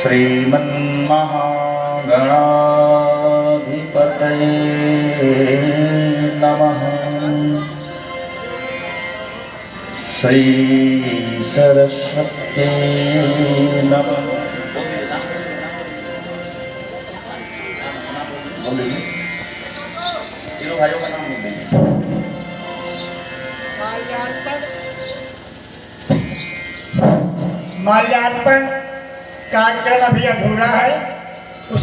श्रीमन्महागणाधिपतये नमः। श्री सरस्वती नमः। भाइयों का नाम बोल दीजिए। माल्यार्पण कार्यक्रम अभी अधूरा है। उस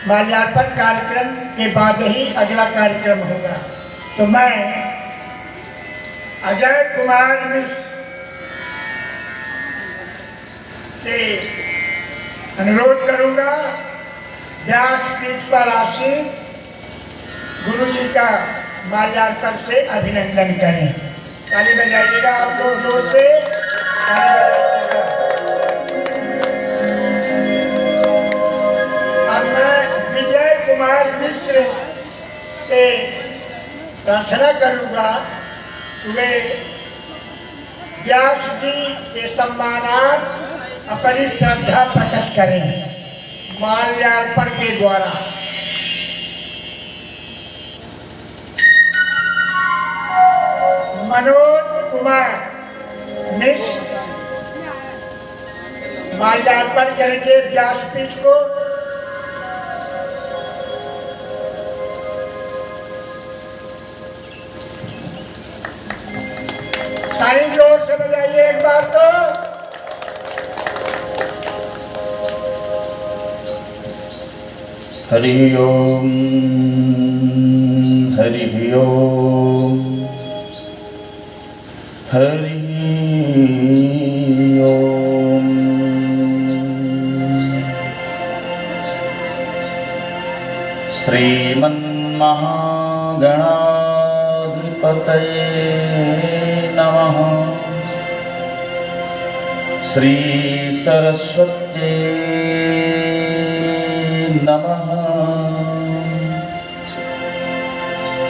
माल्यार्पण कार्यक्रम के बाद ही अगला कार्यक्रम होगा। तो मैं अजय कुमार मिश्र से अनुरोध करूंगा, व्यासपीठ पर आसीन गुरु जी का माल्यार्पण से अभिनंदन करें। ताली बजाइएगा आप लोग जोर से। अब मैं विजय कुमार मिश्र से प्रार्थना करूंगा वे व्यास जी के सम्मानार्थ अपनी श्रद्धा प्रकट करें माल्यार्पण के द्वारा। मनोज कुमार मिश्र माल्यार्पण करेंगे व्यासपीठ को। ताली जोर से बजाइए एक बार तो। हरि ओम हरि ओम हरि ओम। श्रीमन्महागणाधिपतये नमः। श्री सरस्वती नमः।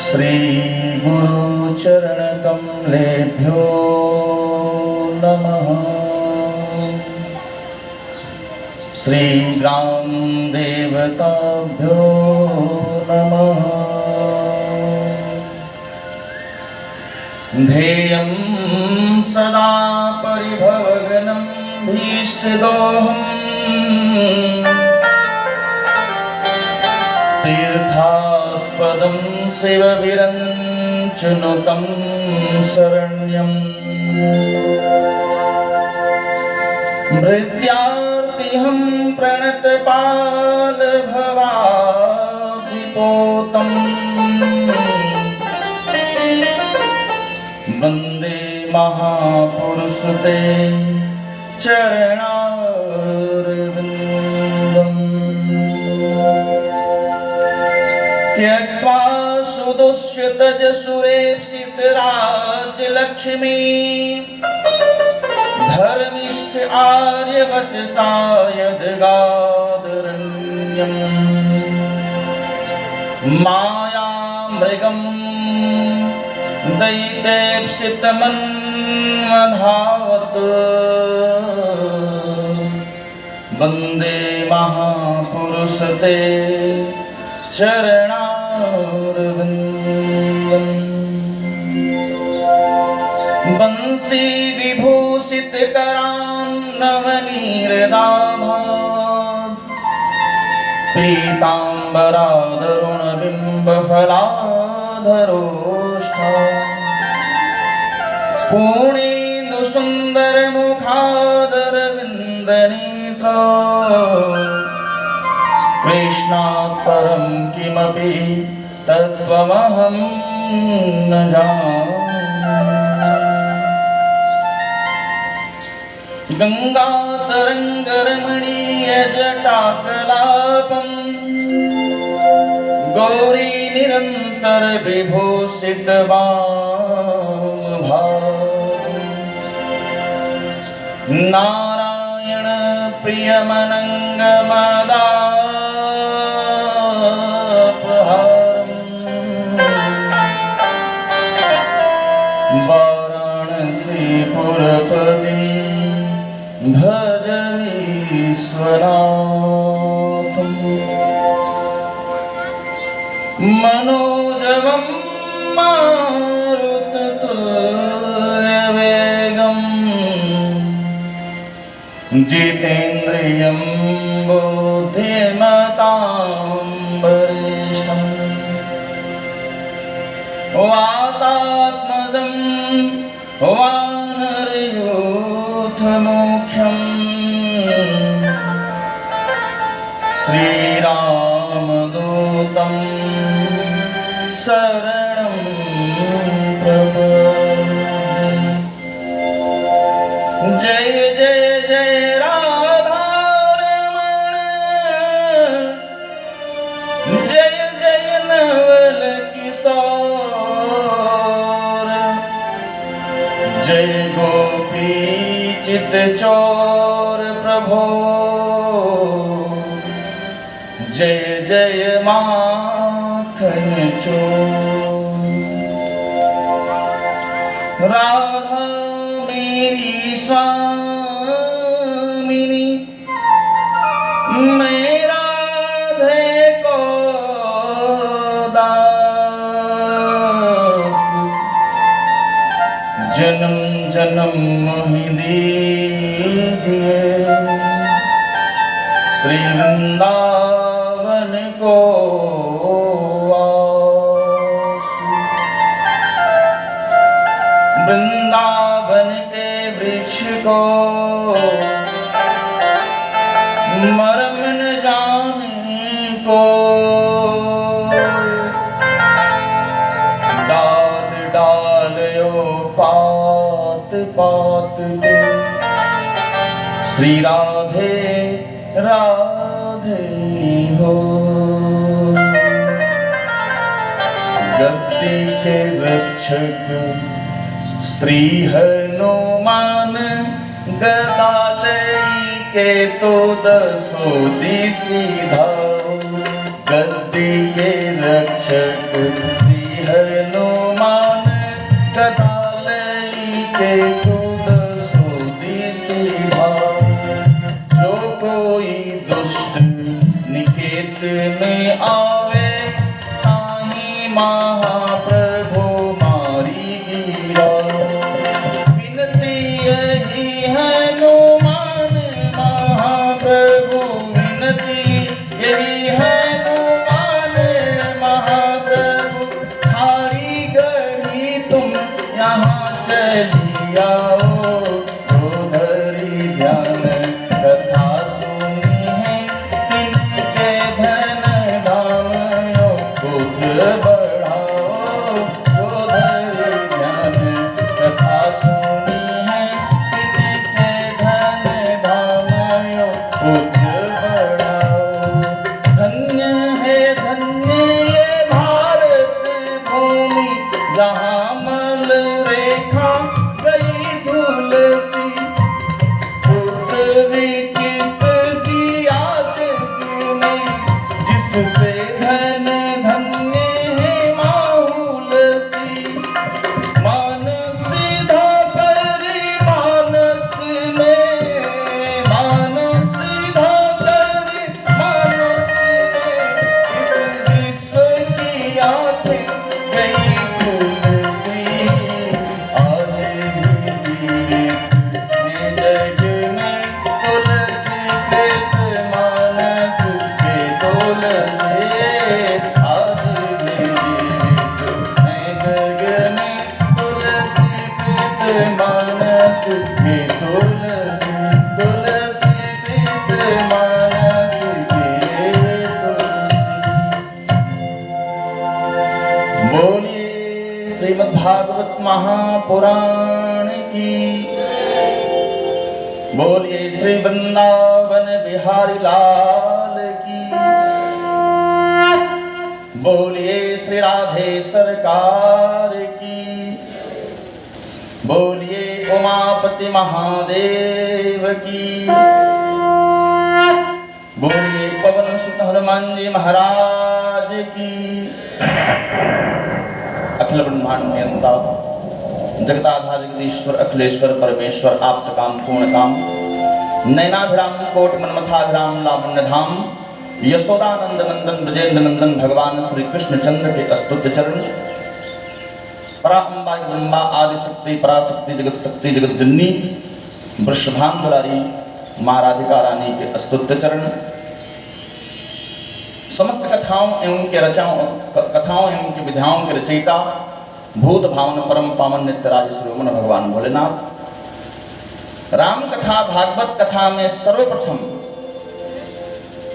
श्री गुरु चरण कमलेभ्यो नमः। श्री ग्राम देवताभ्यो नमः। ध्येयं सदा परिभवगनं भीष्टदोहम् तीर्थास्पदं शिवविरञ्चनुतं शरण्यम्। भृत्यार्तिहं प्रणतपालभवाब्धिपोतम् वन्दे महापुरुषते चरणारविन्दम्। त्यक्त्वा सुदुष्यतजसुरेप्सितराज्यलक्ष्मी धर्मिष्ठ आर्यवचसा यद्गादरण्यम्। मायामृगं दैतेप्सितमन्मधावत् वन्दे महापुरुषते चरणारविन्दम्। बंसी विभूषित करान्नवनीरदाभात् पीताम्बरादरुणबिम्बफलाधरोष्ठा पूर्णेन्दुसुन्दरमुखादरविन्दनेत्रा कृष्णात् परं किमपि तत्त्वमहं न जाने। गंगातरङ्गरमणीयजटाकलापं गौरी निरन्तर विभूषित वामभागम्। नारायण प्रियमनङ्गमदापहारम् वाराणसीपुरपतिं भज विश्वनाथ। जितेन्द्रियं बुद्धिमतां वरिष्ठम् वातात्मजं वानरयूथमुख्यम् श्रीरामदूतं शरणं प्रपद्ये। जय जय जय राधारमण, जय जय नवल किशोर, जय गोपी चित चोर प्रभो, जय जय माखन चोर। राधा मेरी स्वामिनी, मैं राधे को दास, जन्म जन्म मोहि दीजिए श्री वृंदावन को वास। वृंदावन के वृक्ष को मर्म न जाने को, डाल डालयो पात पात को, श्री राधे राधे हो। गद्दी के रक्षक श्री हनुमान, गदालई के तो दसो दिशि धाओ। गद्दी के रक्षक श्री हनुमान, गदालई के तो दसो दिशि धाओ। जो कोई दुष्ट निकेत में आवे, ताहि महाप्रभु मारी गिरा। विनती यही हनुमान महाप्रभु, विनती यही हनुमान महाप्रभु, थारी गढ़ी तुम यहाँ चली आओ। जो धरी ध्यान कथा सुनी है, तिनके धन धाम यो पुत्र बढ़ाओ। जो धरी ध्यान कथा सुनी है, तिनके धन धाम यो पुत्र बढ़ाओ। धन्य है धन्य ये भारत भूमि, जहाँ मल रेखा गई धूल सी। विचित दिया जग ने, जिससे धन धन्य है माहौल सी। मानस धा करी मानस में, मानस धा करी मानस में, इस विश्व की आंखें गई फूल सी। आज भी जीवित है जग में तुलसी प्रेत मानस के तुलसी। आज भी जीवित है जग में तुलसी प्रेत मानस के तुलसी। तुलसी प्रेत मानस के तुलसी। बोलिए श्रीमद्भागवत महापुराण की, बोलिए श्री वृंदावन बिहारी लाल की, बोलिए श्री राधे सरकार की, बोलिए उमापति महादेव की, बोलिए पवन सुत हनुमान जी महाराज की। अखिल ब्रह्मांड नियंता जगताधार जगदीश्वर अखिलेश्वर परमेश्वर आप्त काम पूर्ण काम, नैनाभिराम कोट मनमथाभिराम लावण्य धाम, यशोदानंद नंदन ब्रजेंद्र नंदन भगवान श्री कृष्ण चंद्र के अस्तुत्य चरण। पराअंबा जगदम्बा आदि शक्ति पराशक्ति जगत शक्ति जगत जननी वृषभान दुलारी माँ राधिका रानी के स्तुत्य चरण, समस्त कथाओं एवं के विधाओं के रचयिता, भूत भावन परम पावन नित्यराज श्री रमण भगवान भोलेनाथ, राम कथा भागवत कथा में सर्वप्रथम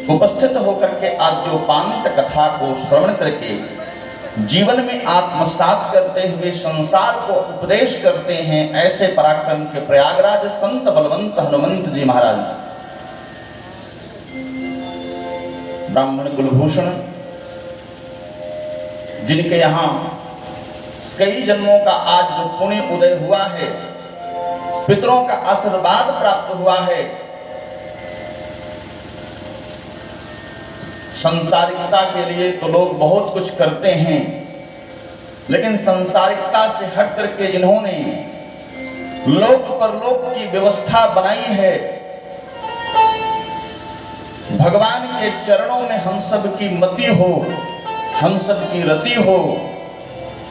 उपस्थित होकर के आद्योपांत कथा को श्रवण करके जीवन में आत्मसात करते हुए संसार को उपदेश करते हैं, ऐसे पराक्रम के प्रयागराज संत बलवंत हनुमंत जी महाराज, ब्राह्मण कुलभूषण, जिनके यहाँ कई जन्मों का आज जो पुण्य उदय हुआ है, पितरों का आशीर्वाद प्राप्त हुआ है, संसारिकता के लिए तो लोग बहुत कुछ करते हैं, लेकिन संसारिकता से हट करके जिन्होंने लोक परलोक की व्यवस्था बनाई है, भगवान के चरणों में हम सब की मति हो, हम सब की रति हो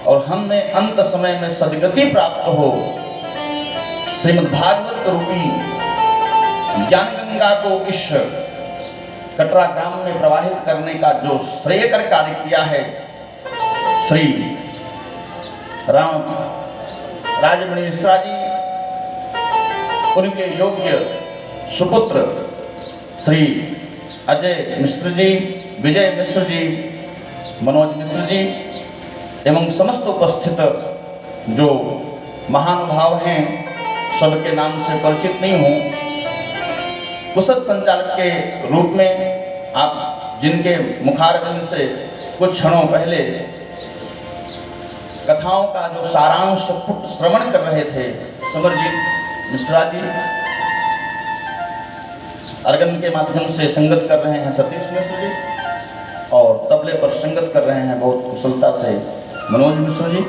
और हमें अंत समय में सद्गति प्राप्त हो, श्रीमद् भागवत रूपी ज्ञान गंगा को इस कटरा ग्राम में प्रवाहित करने का जो श्रेयकर कार्य किया है, श्री राम राजमणि मिश्रा जी, उनके योग्य सुपुत्र श्री अजय मिश्र जी, विजय मिश्र जी, मनोज मिश्र जी एवं समस्त उपस्थित जो महानुभाव हैं, सबके नाम से परिचित नहीं हूँ। कुशल संचालक के रूप में आप जिनके मुखारबिंद से कुछ क्षणों पहले कथाओं का जो सारांश पुट श्रवण कर रहे थे, समरजीत मिश्रा जी, अर्गन के माध्यम से संगत कर रहे हैं सतीश मिश्र जी, और तबले पर संगत कर रहे हैं बहुत कुशलता से मनोज मिश्र जी।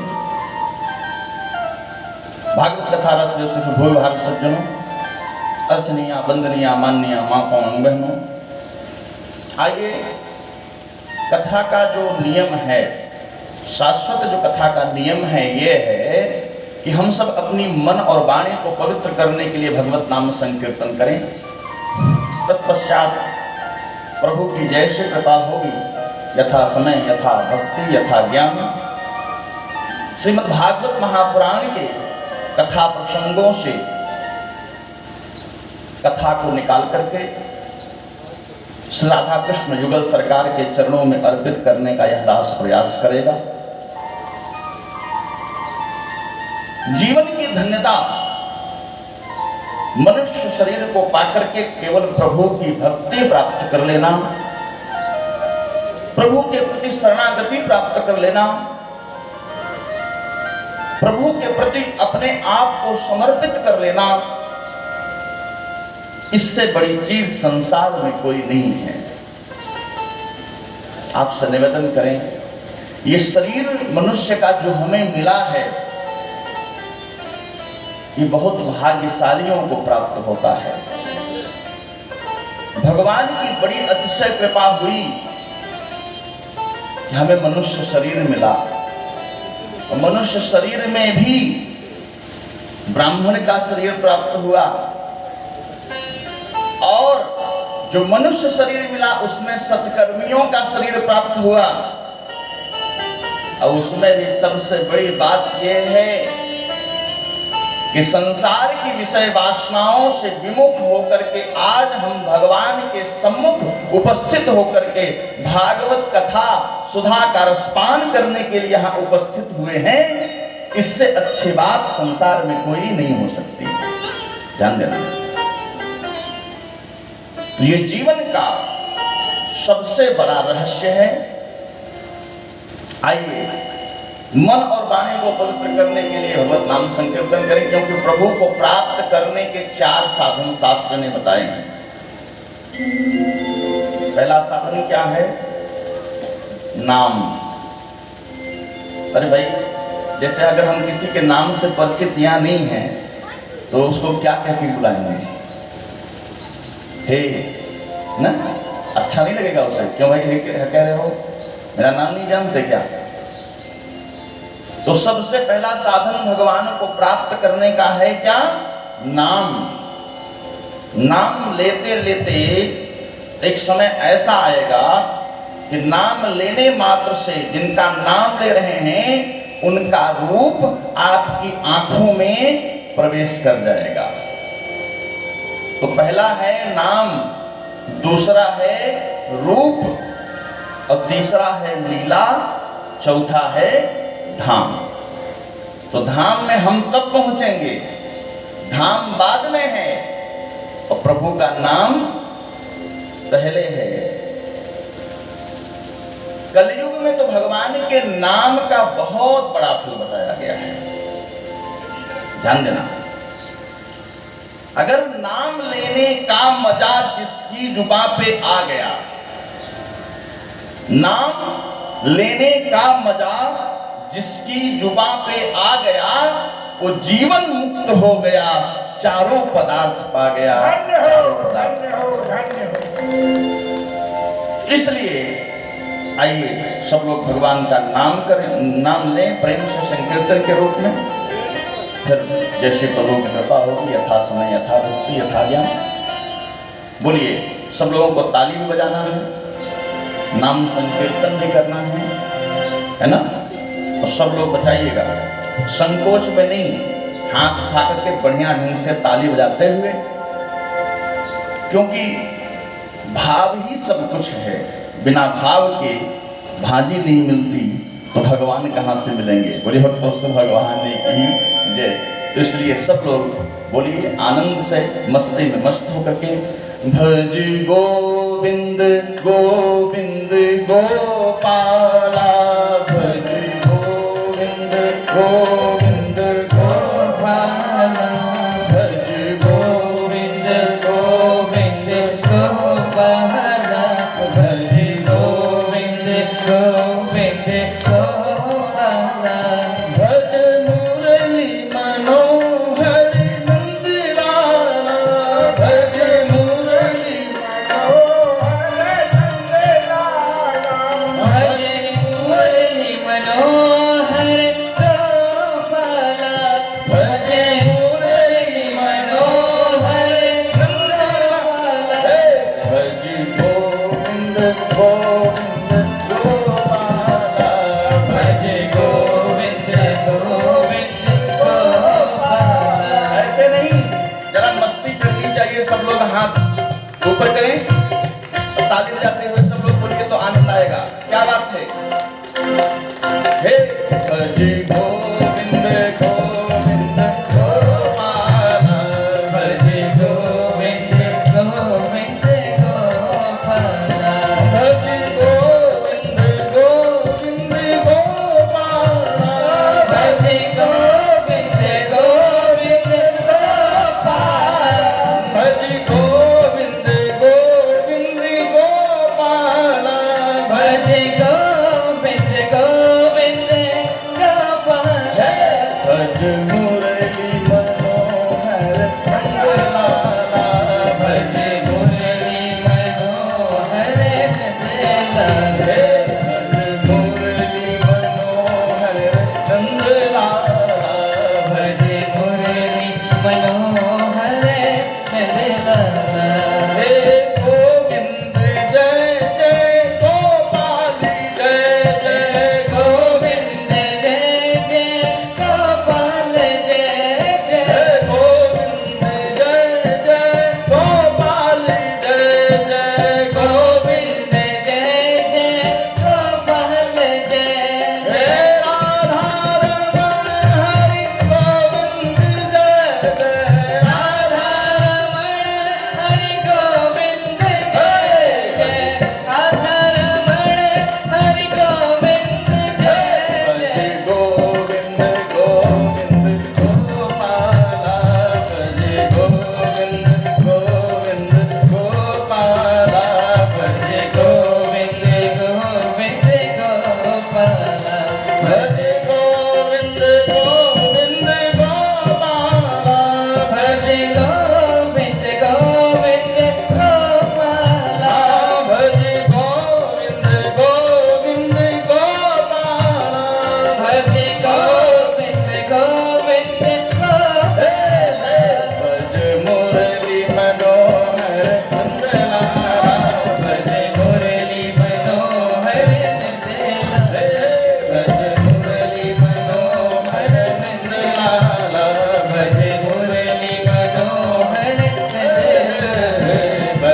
भागवत कथा रस जो भूल भाग सज्जनों, अर्चनीय वंदनीय माननीय माताओं बहनों, आइए कथा का जो नियम है, शाश्वत जो कथा का नियम है, ये है कि हम सब अपनी मन और वाणी को पवित्र करने के लिए भगवत नाम संकीर्तन करें। तत्पश्चात प्रभु की जैसे कृपा होगी, यथा समय यथा भक्ति यथा ज्ञान, श्रीमद् भागवत महापुराण के कथा प्रसंगों से कथा को निकाल करके श्री राधा कृष्ण युगल सरकार के चरणों में अर्पित करने का यह दास प्रयास करेगा। जीवन की धन्यता मनुष्य शरीर को पाकर के केवल प्रभु की भक्ति प्राप्त कर लेना, प्रभु के प्रति शरणागति प्राप्त कर लेना, प्रभु के प्रति अपने आप को समर्पित कर लेना, इससे बड़ी चीज संसार में कोई नहीं है। आपसे निवेदन करें, ये शरीर मनुष्य का जो हमें मिला है, ये बहुत भाग्यशालियों को प्राप्त होता है। भगवान की बड़ी अतिशय कृपा हुई कि हमें मनुष्य शरीर मिला, और मनुष्य शरीर में भी ब्राह्मण का शरीर प्राप्त हुआ, और जो मनुष्य शरीर मिला उसमें सत्कर्मियों का शरीर प्राप्त हुआ, और उसमें भी सबसे बड़ी बात यह है कि संसार की विषय वासनाओं से विमुक्त होकर के आज हम भगवान के सम्मुख उपस्थित होकर के भागवत कथा सुधा का रसपान करने के लिए यहाँ उपस्थित हुए हैं। इससे अच्छी बात संसार में कोई नहीं हो सकती, ध्यान देना। तो ये जीवन का सबसे बड़ा रहस्य है। आइए मन और वाणी को पवित्र करने के लिए भगवत नाम संकीर्तन करें, क्योंकि प्रभु को प्राप्त करने के 4 साधन शास्त्र ने बताए हैं। पहला साधन क्या है? नाम। अरे भाई, जैसे अगर हम किसी के नाम से परिचित या नहीं हैं तो उसको क्या कह के बुलाएंगे? हे ना, अच्छा नहीं लगेगा उसे। क्यों भाई हे कह रहे हो, मेरा नाम नहीं जानते क्या? तो सबसे पहला साधन भगवान को प्राप्त करने का है क्या? नाम। नाम लेते लेते एक समय ऐसा आएगा कि नाम लेने मात्र से जिनका नाम ले रहे हैं उनका रूप आपकी आंखों में प्रवेश कर जाएगा। तो पहला है नाम, दूसरा है रूप और तीसरा है लीला, चौथा है धाम। तो धाम में हम तब पहुंचेंगे, धाम बाद में है और प्रभु का नाम पहले है। कलयुग में तो भगवान के नाम का बहुत बड़ा फल बताया गया है, ध्यान देना। अगर नाम लेने का मजा जिसकी जुबान पे आ गया, नाम लेने का मजा जिसकी जुबान पे आ गया, वो जीवन मुक्त हो गया, चारों पदार्थ पा गया। धन्य हो, धन्य हो, धन्य हो। इसलिए आइए सब लोग भगवान का नाम करें, नाम लें प्रेम से संकीर्तन के रूप में। फिर जैसे प्रभु की कृपा होगी, यथा समय यथा भक्ति यथा ज्ञान। बोलिए, सब लोगों को ताली भी बजाना है, नाम संकीर्तन भी करना है ना? और सब लोग बचाइएगा, संकोच में नहीं, हाथ उठा करके बढ़िया ढंग से ताली बजाते हुए, क्योंकि भाव ही सब कुछ है। बिना भाव के भाजी नहीं मिलती तो भगवान कहाँ से मिलेंगे? बोलिए भक्तों से भगवान की जय। तो इसलिए सब लोग बोलिए आनंद से, मस्ती में मस्त होकर के, भज गोविंद गोविंद गोपाला, भज गोविंद गोविंद गोपाला, भज गोविंद गोविंद गोपाला, भज गोविंद गोविंद गोपाला, भज मुरली मनोहर नंद लाला, भज मुरली मनोहर नंद लाला, भज मुरली मनोहर गोपाला, भज मुरली मनोहर गोपाला, भज गोविंद गोविंद गोपाला, भज गोविंद गोविंद गोपाला। ऐसे नहीं, जरा मस्ती चढ़नी चाहिए। सब लोग हाथ ऊपर करें, ताली बजाते हुए सब लोग बोलिए तो आनंद आएगा। क्या बात है? हे भज गोविंद गोविंद गोपाला, भज गोविंद गोविंद गोपाला, भज गोविंद गोविंद गोपाला, भज गोविंद गोविंद गोपाला, भज गोविंद गोविंद गोपाला, भज गोविंद गोविंद गोपाला, भज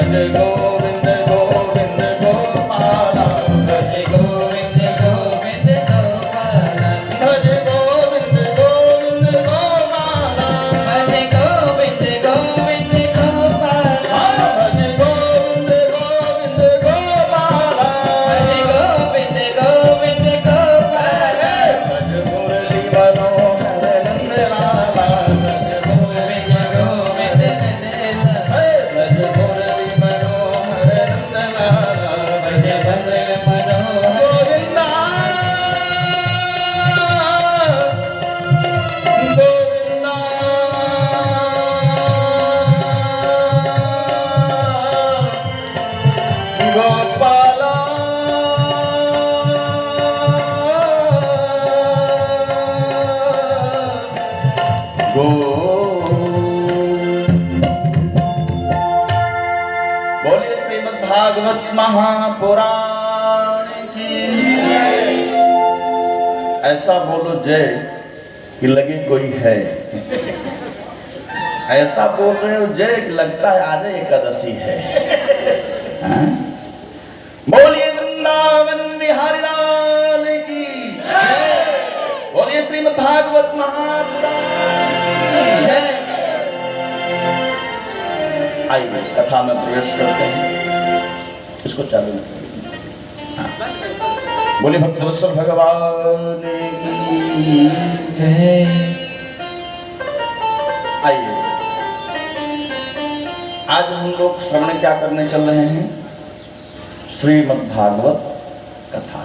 भज गोविंद गोविंद गोपाला भज गोविंद गोविंद गोपाला भज गोविंद गोविंद गोपाला भज गोविंद गोविंद गोपाला भज गोविंद गोविंद गोपाला भज गोविंद गोविंद गोपाला भज मुरली मनोहर नंद लाला भज गोविंद गोविंद नंदलाला भज मुरली मनोहर नंद लाला भज मुरली मनोहर गोविंदा गोविंदा गोपाला बोलिए श्रीमद् भागवत महापुराण की ऐसा बोलो जय कि लगे कोई है ऐसा बोल रहे हो जय कि लगता है आज एकादशी है हाँ? बोलिए वृंदावन बिहारी लाल की बोलिए श्रीमद् भागवत महापुराण की जय। आइए कथा में प्रवेश करते हैं इसको चालू में हाँ। बोले भक्तवत्सल भगवान की जय आइए आज हम लोग श्रवण क्या करने चल रहे हैं श्रीमद् भागवत कथा।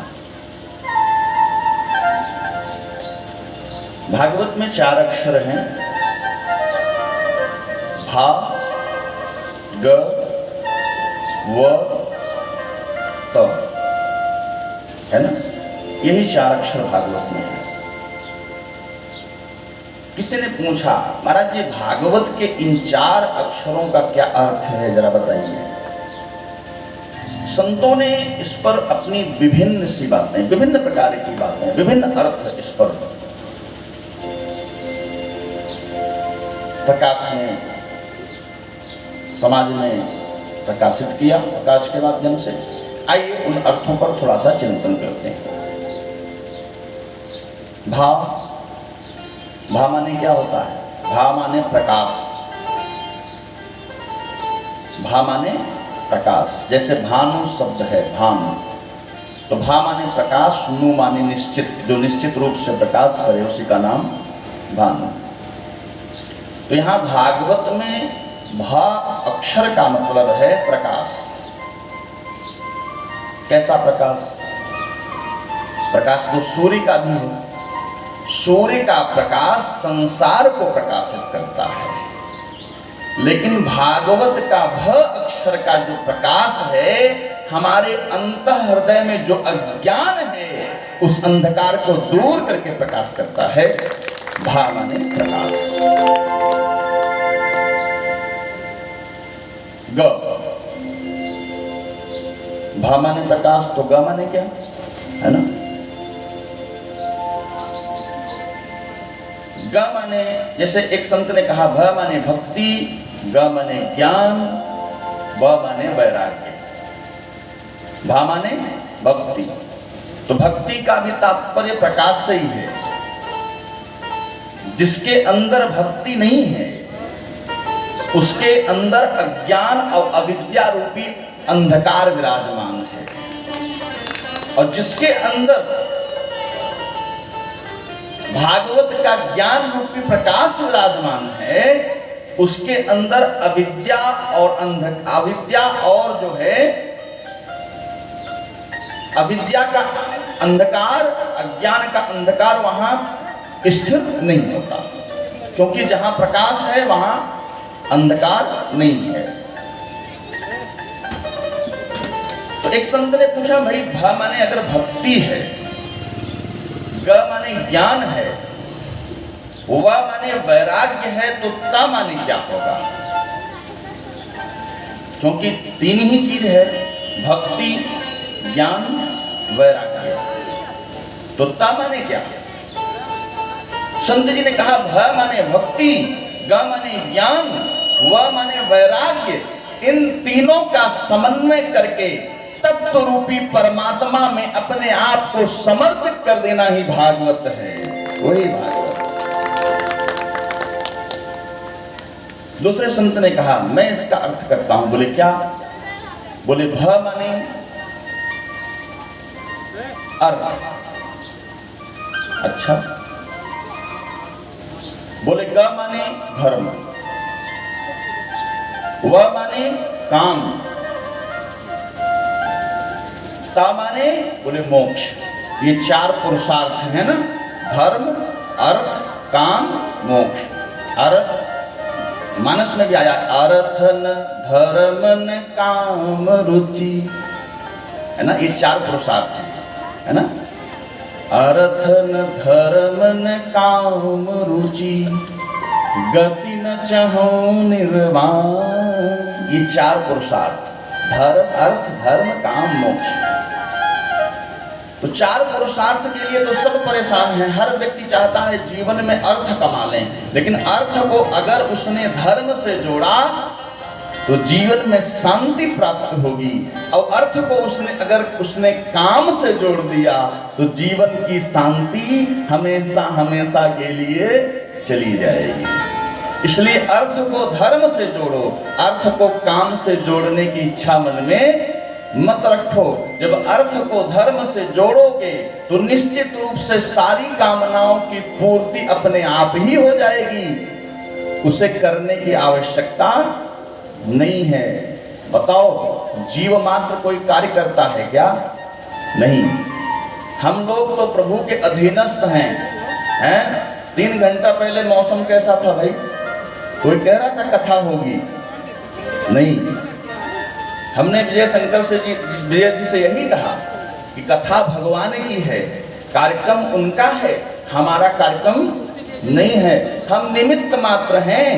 भागवत में 4 अक्षर हैं भा ग व त है ना, यही 4 अक्षर भागवत में है। किसी ने पूछा महाराज जी भागवत के इन 4 अक्षरों का क्या अर्थ है जरा बताइए। संतों ने इस पर अपनी विभिन्न सी बातें, विभिन्न प्रकार की बातें, विभिन्न अर्थ इस पर प्रकाश में समाज में प्रकाशित किया प्रकाश के माध्यम से। आइए उन अर्थों पर थोड़ा सा चिंतन करते हैं। भाव, भा माने क्या होता है? भा माने प्रकाश, भा माने प्रकाश। जैसे भानु शब्द है भानु, तो भा माने प्रकाश, नु माने निश्चित, जो निश्चित रूप से प्रकाश करे उसी का नाम भानु। तो यहाँ भागवत में भा अक्षर का मतलब है प्रकाश। कैसा प्रकाश? प्रकाश तो सूर्य का भी है। सूर्य का प्रकाश संसार को प्रकाशित करता है, लेकिन भागवत का भ अक्षर का जो प्रकाश है हमारे अंतः हृदय में जो अज्ञान है उस अंधकार को दूर करके प्रकाश करता है। भा माने प्रकाश। ग, भा माने प्रकाश, तो ग माने क्या है ना? ग माने, जैसे एक संत ने कहा भ माने भक्ति, ग माने ज्ञान, व माने वैराग्य। भा माने भक्ति, तो भक्ति का भी तात्पर्य प्रकाश से ही है। जिसके अंदर भक्ति नहीं है उसके अंदर अज्ञान और अविद्या रूपी अंधकार विराजमान है, और जिसके अंदर भागवत का ज्ञान रूपी प्रकाश विराजमान है उसके अंदर अविद्या और जो है अविद्या का अंधकार, अज्ञान का अंधकार वहां स्थिर नहीं होता, क्योंकि जहां प्रकाश है वहां अंधकार नहीं है। तो एक संत ने पूछा भाई भ माने अगर भक्ति है, ग माने ज्ञान है, व माने वैराग्य है, तो त माने क्या होगा? क्योंकि 3 ही चीज है, भक्ति, ज्ञान, वैराग्य। तो त माने क्या? संत जी ने कहा भ माने भक्ति, ग माने ज्ञान, व माने वैराग्य, इन तीनों का समन्वय करके तत्व रूपी परमात्मा में अपने आप को समर्पित कर देना ही भागवत है, वही भागवत। दूसरे संत ने कहा मैं इसका अर्थ करता हूं। बोले क्या? बोले भ माने अर्थ। अच्छा। बोले ग माने धर्म, व माने काम, ता माने बोले मोक्ष। ये चार पुरुषार्थ है ना, धर्म, अर्थ, काम, मोक्ष। अर्थ मानस में भी आया, अर्थन धर्मन काम रुचि, है ना, ये चार पुरुषार्थ है ना। अर्थन धर्मन काम रुचि, गति न चाहो निर्वाण। ये चार पुरुषार्थ, धर्म, अर्थ, धर्म, काम, मोक्ष। तो चार पुरुषार्थ के लिए तो सब परेशान हैं। हर व्यक्ति चाहता है जीवन में अर्थ कमा लें, लेकिन अर्थ को अगर उसने धर्म से जोड़ा तो जीवन में शांति प्राप्त होगी, और अर्थ को उसने काम से जोड़ दिया तो जीवन की शांति हमेशा हमेशा के लिए चली जाएगी। इसलिए अर्थ को धर्म से जोड़ो, अर्थ को काम से जोड़ने की इच्छा मन में मत रखो। जब अर्थ को धर्म से जोड़ोगे तो निश्चित रूप से सारी कामनाओं की पूर्ति अपने आप ही हो जाएगी, उसे करने की आवश्यकता नहीं है। बताओ, जीव मात्र कोई कार्य करता है क्या? नहीं। हम लोग तो प्रभु के अधीनस्थ हैं। 3 घंटा पहले मौसम कैसा था भाई? कोई कह रहा था कथा होगी? नहीं। हमने विजय शंकर जी से यही कहा कि कथा भगवान की है, कार्यक्रम उनका है, हमारा कार्यक्रम नहीं है। हम निमित्त मात्र हैं।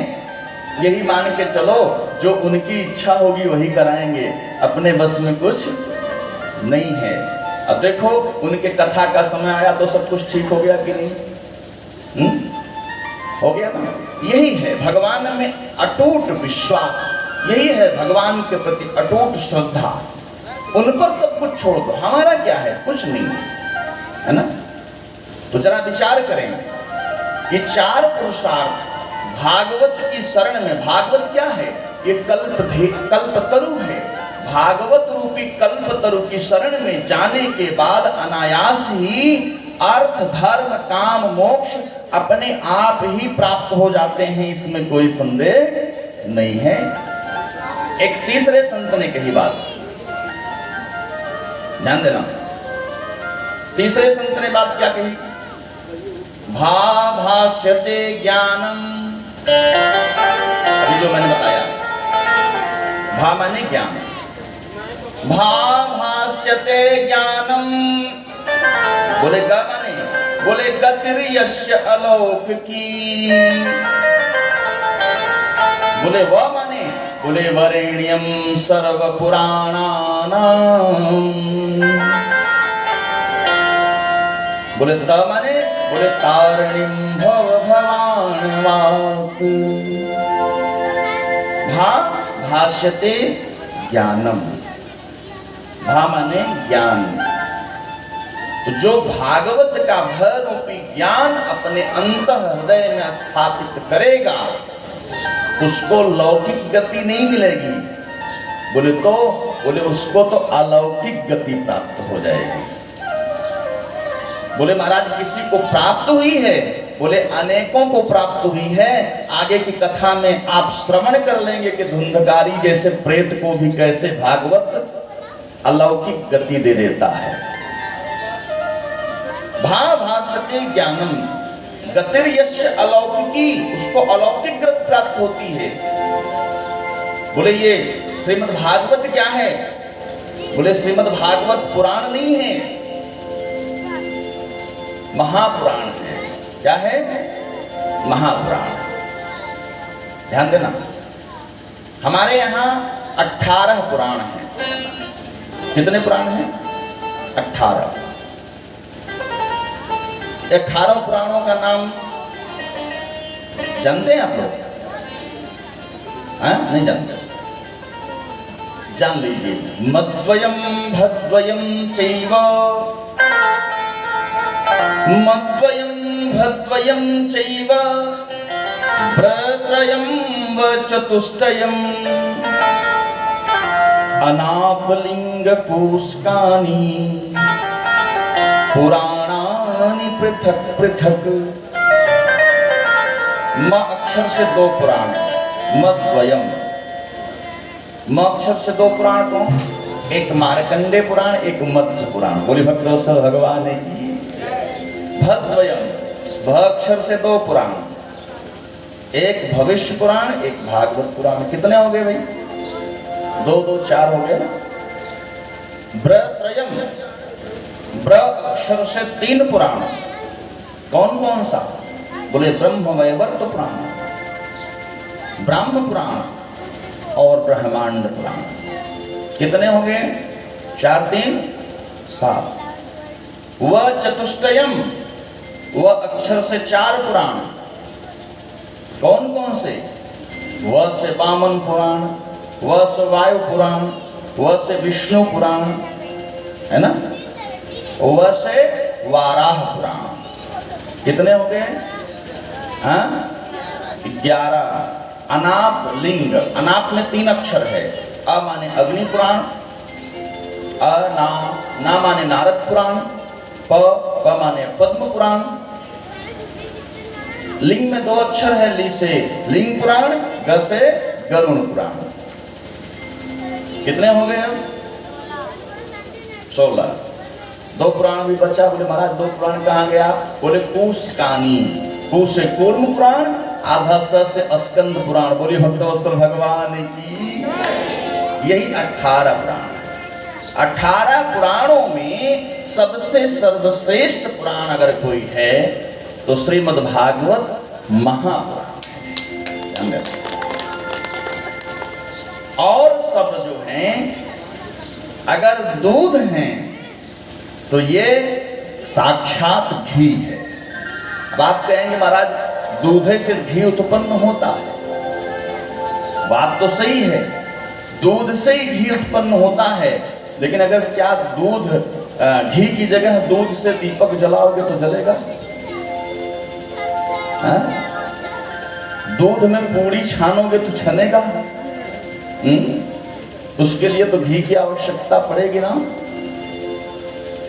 यही मान के चलो, जो उनकी इच्छा होगी वही कराएंगे, अपने बस में कुछ नहीं है। अब देखो, उनके कथा का समय आया तो सब कुछ ठीक हो गया कि नहीं? हो गया ना। यही है भगवान में अटूट विश्वास, यही है भगवान के प्रति अटूट श्रद्धा। उन पर सब कुछ छोड़ दो, हमारा क्या है? कुछ नहीं है ना। तो जरा विचार करें, ये चार पुरुषार्थ भागवत की शरण में। भागवत क्या है? ये कल्पतरु है। भागवत रूपी कल्पतरु की शरण में जाने के बाद अनायास ही अर्थ, धर्म, काम, मोक्ष अपने आप ही प्राप्त हो जाते हैं, इसमें कोई संदेह नहीं है। एक तीसरे संत ने कही बात, ध्यान देना। तीसरे संत ने बात क्या कही? भाभाष्यते ज्ञानम। अभी जो मैंने बताया, भा माने ज्ञान, भाभाष्यते ज्ञानम। बोले ग माने, बोले गतिर्यस्य अलौकिकी। बोले व माने, बोले वरेण्यम सर्व पुराणानाम। बोले त माने, बोले तारिणीम भव भवानवात्। भा भाष्यते ज्ञानम, भा माने ज्ञान। तो जो भागवत का भय रूपी ज्ञान अपने अंतः हृदय में स्थापित करेगा उसको लौकिक गति नहीं मिलेगी। बोले तो, बोले उसको तो अलौकिक गति प्राप्त हो जाएगी। बोले महाराज किसी को प्राप्त हुई है? बोले अनेकों को प्राप्त हुई है। आगे की कथा में आप श्रवण कर लेंगे कि धुंधकारी जैसे प्रेत को भी कैसे भागवत अलौकिक गति दे देता है। भाभाष्यते ज्ञानम गतिर्यस्य अलौकिकी, उसको अलौकिक गति प्राप्त होती है। बोले ये श्रीमद् भागवत क्या है? बोले श्रीमद् भागवत पुराण नहीं है, महापुराण है। क्या है? महापुराण। ध्यान देना, हमारे यहाँ 18 पुराण हैं। कितने पुराण हैं? 18। 18 पुराणों का नाम जानते हैं आप लोग? नहीं जानते? जान लीजिए, मद्वयम भद्वयम चैव, मद्वयम भद्वयम चैव, प्रत्रयम व चतुष्टयम, अनापलिंग पुष्कानि पुराणानि पृथक पृथक। म अक्षर से दो पुराण, मद्वयम। म अक्षर से दो पुराण कौन? एक मार्कंडे पुराण, एक मत्स्य पुराण। बोले भक्तवत्सल भगवान की। भद्वयम, भ अक्षर से दो पुराण, एक भविष्य पुराण, एक भागवत पुराण। कितने हो गए भाई? दो दो चार हो गए ना। ब्रत्रयम, ब्र अक्षर से तीन पुराण। कौन कौन सा? बोले ब्रह्म वैवर्त पुराण, ब्राह्म पुराण और ब्रह्मांड पुराण। कितने हो गए? चार तीन सात। वह चतुष्टयम, वह अक्षर से चार पुराण। कौन कौन से? वह से वामन पुराण, वह से वायु पुराण, वह से विष्णु पुराण, है ना, वह से वाराह पुराण। कितने हो गए? 11। अनाप लिंग, अनाप में तीन अक्षर है। अ माने अग्नि पुराण, ना माने नारद पुराण, प माने पद्म पुराण। लिंग में दो अक्षर है, ली से लिंग पुराण, ग से गरुण पुराण। कितने हो गए अब? 16। दो पुराण भी बचा। बोले महाराज दो पुराण कहाँ गया? बोले कूसकानी, कू से कूर्म पुराण, आधा स से स्कंद पुराण। बोली भक्तवत्सल भगवान की। यही 18 पुराण। 18 पुराणों में सबसे सर्वश्रेष्ठ पुराण अगर कोई है तो श्रीमद् भागवत महापुराण। और शब्द जो हैं, अगर दूध हैं तो ये साक्षात घी है। अब आप कहेंगे महाराज दूध से घी उत्पन्न होता है। बात तो सही है, दूध से ही घी उत्पन्न होता है। लेकिन अगर क्या दूध घी की जगह दूध से दीपक जलाओगे तो जलेगा? दूध में पूरी छानोगे तो छनेगा? उसके लिए तो घी की आवश्यकता पड़ेगी ना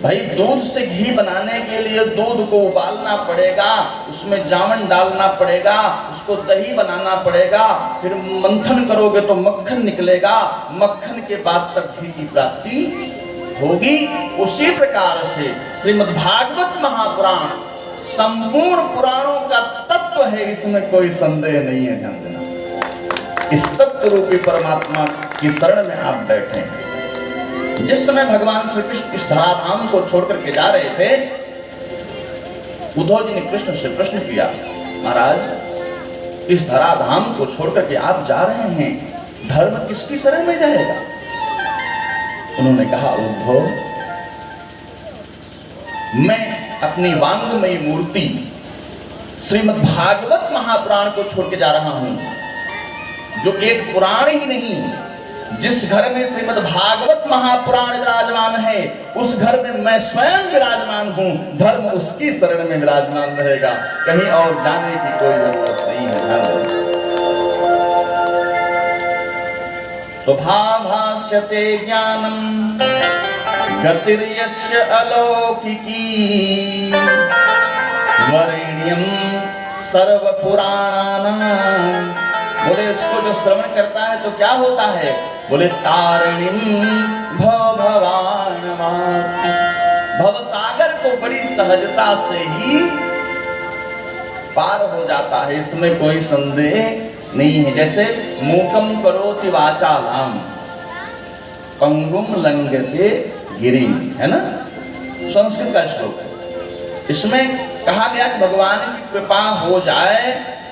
भाई। दूध से घी बनाने के लिए दूध को उबालना पड़ेगा, उसमें जामन डालना पड़ेगा, उसको दही बनाना पड़ेगा, फिर मंथन करोगे तो मक्खन निकलेगा, मक्खन के बाद तक घी की प्राप्ति होगी। उसी प्रकार से श्रीमद् भागवत महापुराण संपूर्ण पुराणों का तत्व है, इसमें कोई संदेह नहीं है। ध्यान देना, इस तत्व रूपी परमात्मा की शरण में आप बैठे हैं। जिस समय भगवान श्री कृष्ण इस धराधाम को छोड़कर के जा रहे थे, उद्धव जी ने कृष्ण से प्रश्न किया, महाराज इस धराधाम को छोड़कर के आप जा रहे हैं, धर्म किसकी शरण में जाएगा? उन्होंने कहा, उद्धव मैं अपनी वांगमयी मूर्ति श्रीमद् भागवत महापुराण को छोड़ के जा रहा हूं, जो एक पुराण ही नहीं, जिस घर में श्रीमद् भागवत महापुराण विराजमान है उस घर में मैं स्वयं विराजमान हूं। धर्म उसकी शरण में विराजमान रहेगा, कहीं और जाने की कोई जरूरत नहीं है। तो भाभाष्यते ज्ञानम गतिर्यस्य अलौकिकी वरेण्यम सर्वपुराणानां। बोले इसको जो श्रवण करता है तो क्या होता है? बोले तारिणीम भवभवानमाति, भवसागर को बड़ी सहजता से ही पार हो जाता है, इसमें कोई संदेह नहीं है। जैसे मूकम करोति वाचालाम पंगुम लंघयते गिरिम, है ना, संस्कृत का श्लोक है। इसमें कहा गया कि भगवान की कृपा हो जाए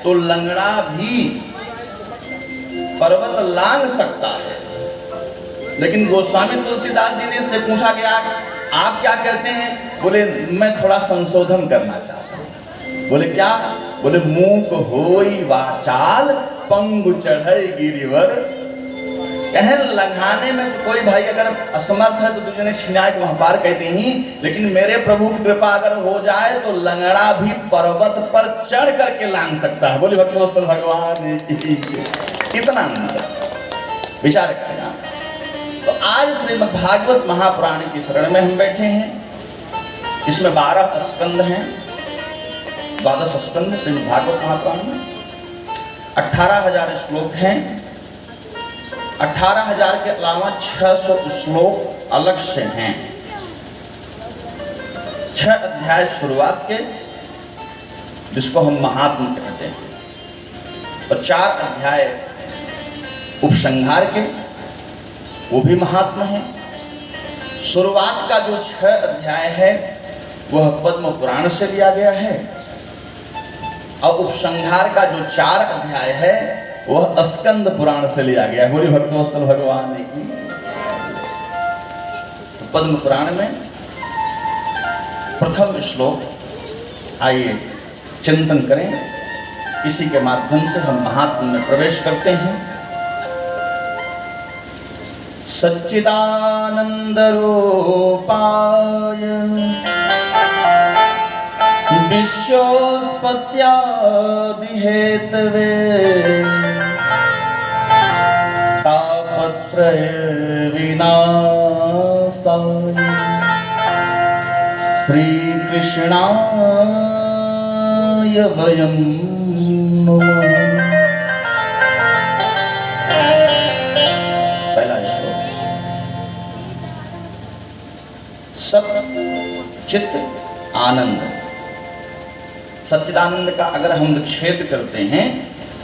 तो लंगड़ा भी पर्वत लांघ सकता है। लेकिन गोस्वामी तुलसीदास जी ने से पूछा गया, आप क्या कहते हैं? बोले मैं थोड़ा संशोधन करना चाहता हूं। बोले क्या? बोले मूक होई वाचाल पंगु चढ़ई गिरिवर कहें लगाने में तो कोई भाई अगर असमर्थ है तो दूसरे ने छिनाए को वहां पार कहते ही, लेकिन मेरे प्रभु की कृपा अगर हो जाए तो लंगड़ा भी पर्वत पर चढ़ करके लांग सकता है। बोले भक्तवत्सल भगवान कितना आनंद विचार करना। तो आज श्रीमद् भागवत महापुराण की शरण में हम बैठे हैं। इसमें 12 स्कंद हैं, 12 स्कंद श्रीमद् भागवत महापुराण में 18,000 श्लोक हैं। 18,000 के अलावा 600 श्लोक अलग से हैं। 6 अध्याय शुरुआत के जिसको हम महात्म कहते हैं, और 4 अध्याय उपसंहार के वो भी महात्मा है। शुरुआत का जो 6 अध्याय है वह पद्म पुराण से लिया गया है, और उपसंहार का जो 4 अध्याय है वह स्कंद पुराण से लिया गया है। बोली भक्तवत्सल भगवान की। तो पद्म पुराण में प्रथम श्लोक आइए चिंतन करें। इसी के माध्यम से हम महात्म में प्रवेश करते हैं। सच्चिदानंद रूपाय विश्वोत्पत्त्यादि हेतवे तापत्रय विनाशाय श्री कृष्णाय वयं नमः। पहला श्लोक। सत चित आनंद। सच्चिदानंद का अगर हम विच्छेद करते हैं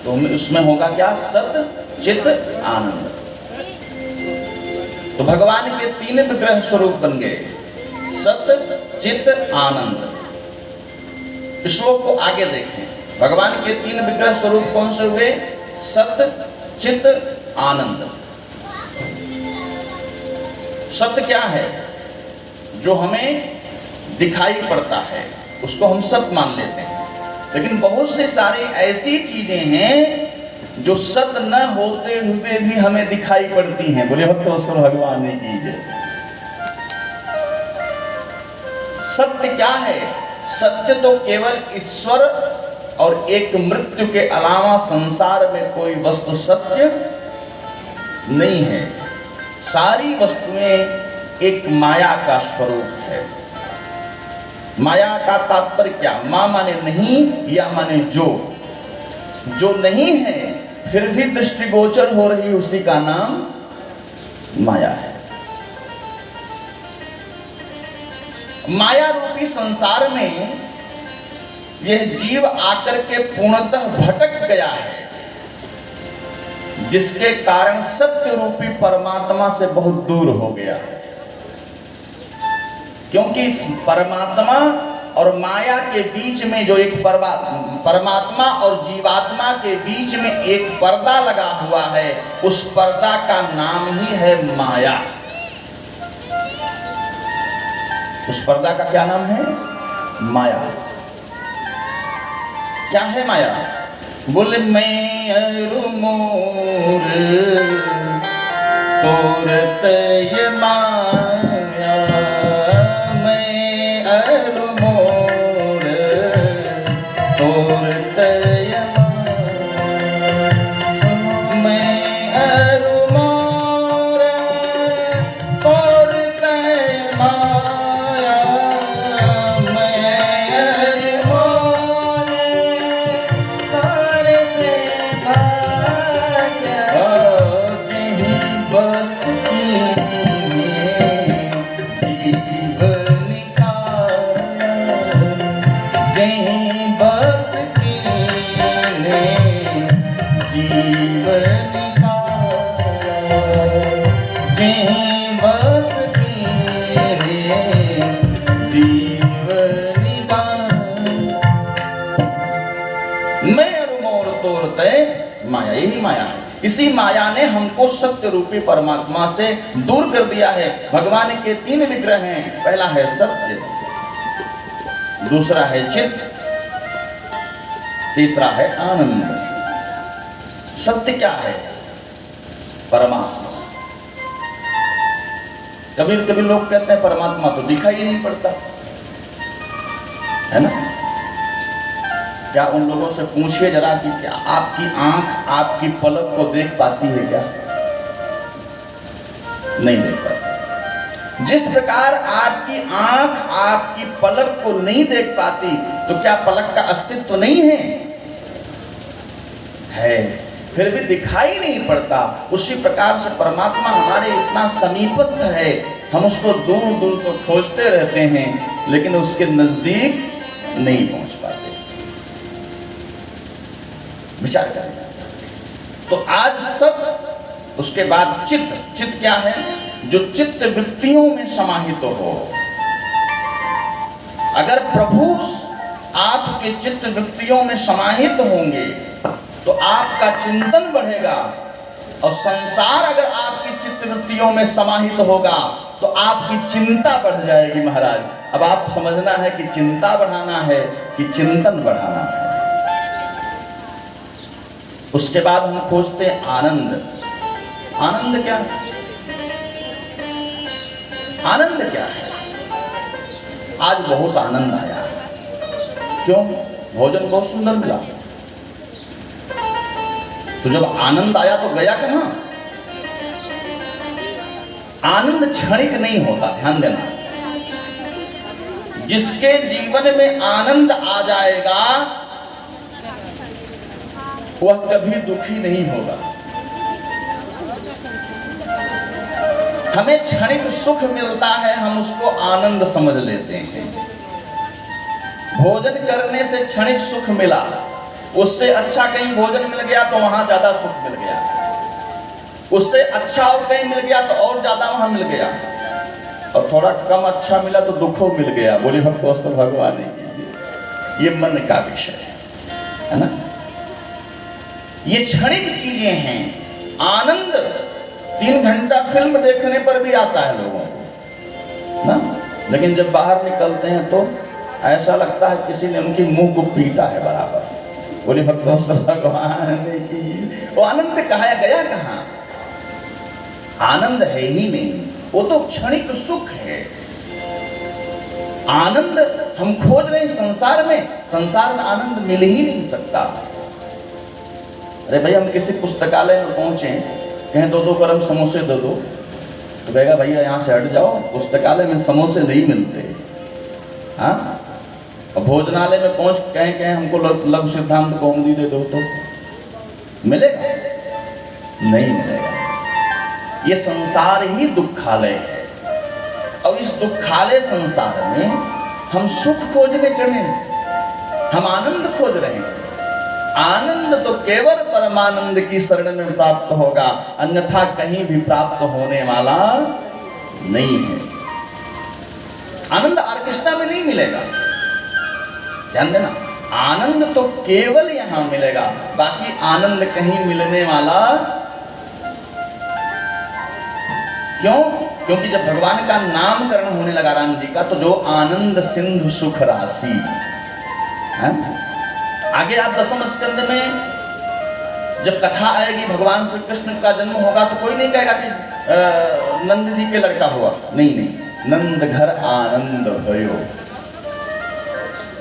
तो उसमें होगा क्या? सत चित आनंद। तो भगवान के 3 विग्रह स्वरूप बन गए, सत चित आनंद। श्लोक को आगे देखें। भगवान के 3 विग्रह स्वरूप कौन से हुए? सत चित आनंद। सत्य क्या है? जो हमें दिखाई पड़ता है उसको हम सत्य मान लेते हैं, लेकिन बहुत से सारे ऐसी चीजें हैं जो सत्य न होते हुए भी हमें दिखाई पड़ती हैं। बोले भक्तवत्सल भगवान ने की जय। सत्य क्या है? सत्य तो केवल ईश्वर और एक मृत्यु के अलावा संसार में कोई वस्तु सत्य नहीं है। सारी वस्तुएं एक माया का स्वरूप है। माया का तात्पर्य क्या? मां माने नहीं, या माने जो नहीं है फिर भी दृष्टिगोचर हो रही उसी का नाम माया है। माया रूपी संसार में यह जीव आकर के पूर्णतः भटक गया है, जिसके कारण सत्य रूपी परमात्मा से बहुत दूर हो गया। क्योंकि इस परमात्मा और माया के बीच में जो एक परमात्मा और जीवात्मा के बीच में एक पर्दा लगा हुआ है, उस पर्दा का नाम ही है माया। उस पर्दा का क्या नाम है? माया। क्या है माया? बोले मैं मोर तोरत ये माया, मोर तोरत ये माया, यही माया है। इसी माया ने हमको सत्य रूपी परमात्मा से दूर कर दिया है। भगवान के 3 विग्रह हैं। पहला है सत्य, दूसरा है चित, तीसरा है आनंद। सत्य क्या है? परमात्मा। कभी कभी लोग कहते हैं परमात्मा तो दिखाई ही नहीं पड़ता, है ना? क्या उन लोगों से पूछिए जरा कि क्या आपकी आंख आपकी पलक को देख पाती है क्या? नहीं देख पाती। जिस प्रकार आपकी आंख आपकी पलक को नहीं देख पाती, तो क्या पलक का अस्तित्व नहीं है? है, फिर भी दिखाई नहीं पड़ता। उसी प्रकार से परमात्मा हमारे इतना समीपस्थ है, हम उसको दूर दूर को खोजते रहते हैं, लेकिन उसके नजदीक नहीं पहुंच पाते। विचार करें। तो आज सब, उसके बाद चित्त। चित्त क्या है? जो चित्त वृत्तियों में समाहित हो। अगर प्रभु आपके चित्त वृत्तियों में समाहित होंगे तो आपका चिंतन बढ़ेगा, और संसार अगर आपकी चित्त वृत्तियों में समाहित होगा तो आपकी चिंता बढ़ जाएगी महाराज। अब आप समझना है कि चिंता बढ़ाना है कि चिंतन बढ़ाना है। उसके बाद हम खोजते हैं आनंद। आनंद क्या है? आनंद क्या है? आज बहुत आनंद आया। क्यों? भोजन बहुत सुंदर मिला। तो जब आनंद आया तो गया कहां? आनंद क्षणिक नहीं होता, ध्यान देना। जिसके जीवन में आनंद आ जाएगा वह कभी दुखी नहीं होगा। हमें क्षणिक सुख मिलता है, हम उसको आनंद समझ लेते हैं। भोजन करने से क्षणिक सुख मिला, उससे अच्छा कहीं भोजन मिल गया तो वहां ज्यादा सुख मिल गया, उससे अच्छा और कहीं मिल गया तो और ज्यादा वहां मिल गया, और थोड़ा कम अच्छा मिला तो दुखों मिल गया। बोले भक्तों भगवान ने, ये मन का विषय है ना। ये क्षणिक चीजें हैं। आनंद 3 घंटा फिल्म देखने पर भी आता है लोगों को ना, लेकिन जब बाहर निकलते हैं तो ऐसा लगता है किसी ने उनकी मुंह को पीटा है बराबर। बोले भक्तों भगवान की, वो आनंद कहा गया कहां? आनंद है ही नहीं, वो तो क्षणिक सुख है। आनंद हम खोज रहे हैं संसार में, संसार में आनंद मिल ही नहीं सकता। अरे भाई, हम किसी पुस्तकालय में पहुंचे, कहें 2-2 गरम समोसे दे दो, तो कहेगा भैया यहाँ से हट जाओ, पुस्तकालय में समोसे नहीं मिलते। हाँ, और भोजनालय में पहुंच कहें हमको लघु सिद्धांत कौमुदी दे दो, तो मिलेगा? नहीं मिलेगा। ये संसार ही दुखालय है, और इस दुखालय संसार में हम सुख खोजने चले, हम आनंद खोज रहे हैं। आनंद तो केवल परमानंद की शरण में प्राप्त होगा, अन्यथा कहीं भी प्राप्त होने वाला नहीं है। आनंद ऑर्केस्ट्रा में नहीं मिलेगा, ध्यान देना। आनंद तो केवल यहां मिलेगा, बाकी आनंद कहीं मिलने वाला। क्यों? क्योंकि जब भगवान का नामकरण होने लगा राम जी का, तो जो आनंद सिंधु सुख राशि है। आगे आप 10वें स्कंद में जब कथा आएगी, भगवान श्री कृष्ण का जन्म होगा, तो कोई नहीं कहेगा कि नंद जी के लड़का हुआ। नहीं नहीं, नंद घर आनंद भयो।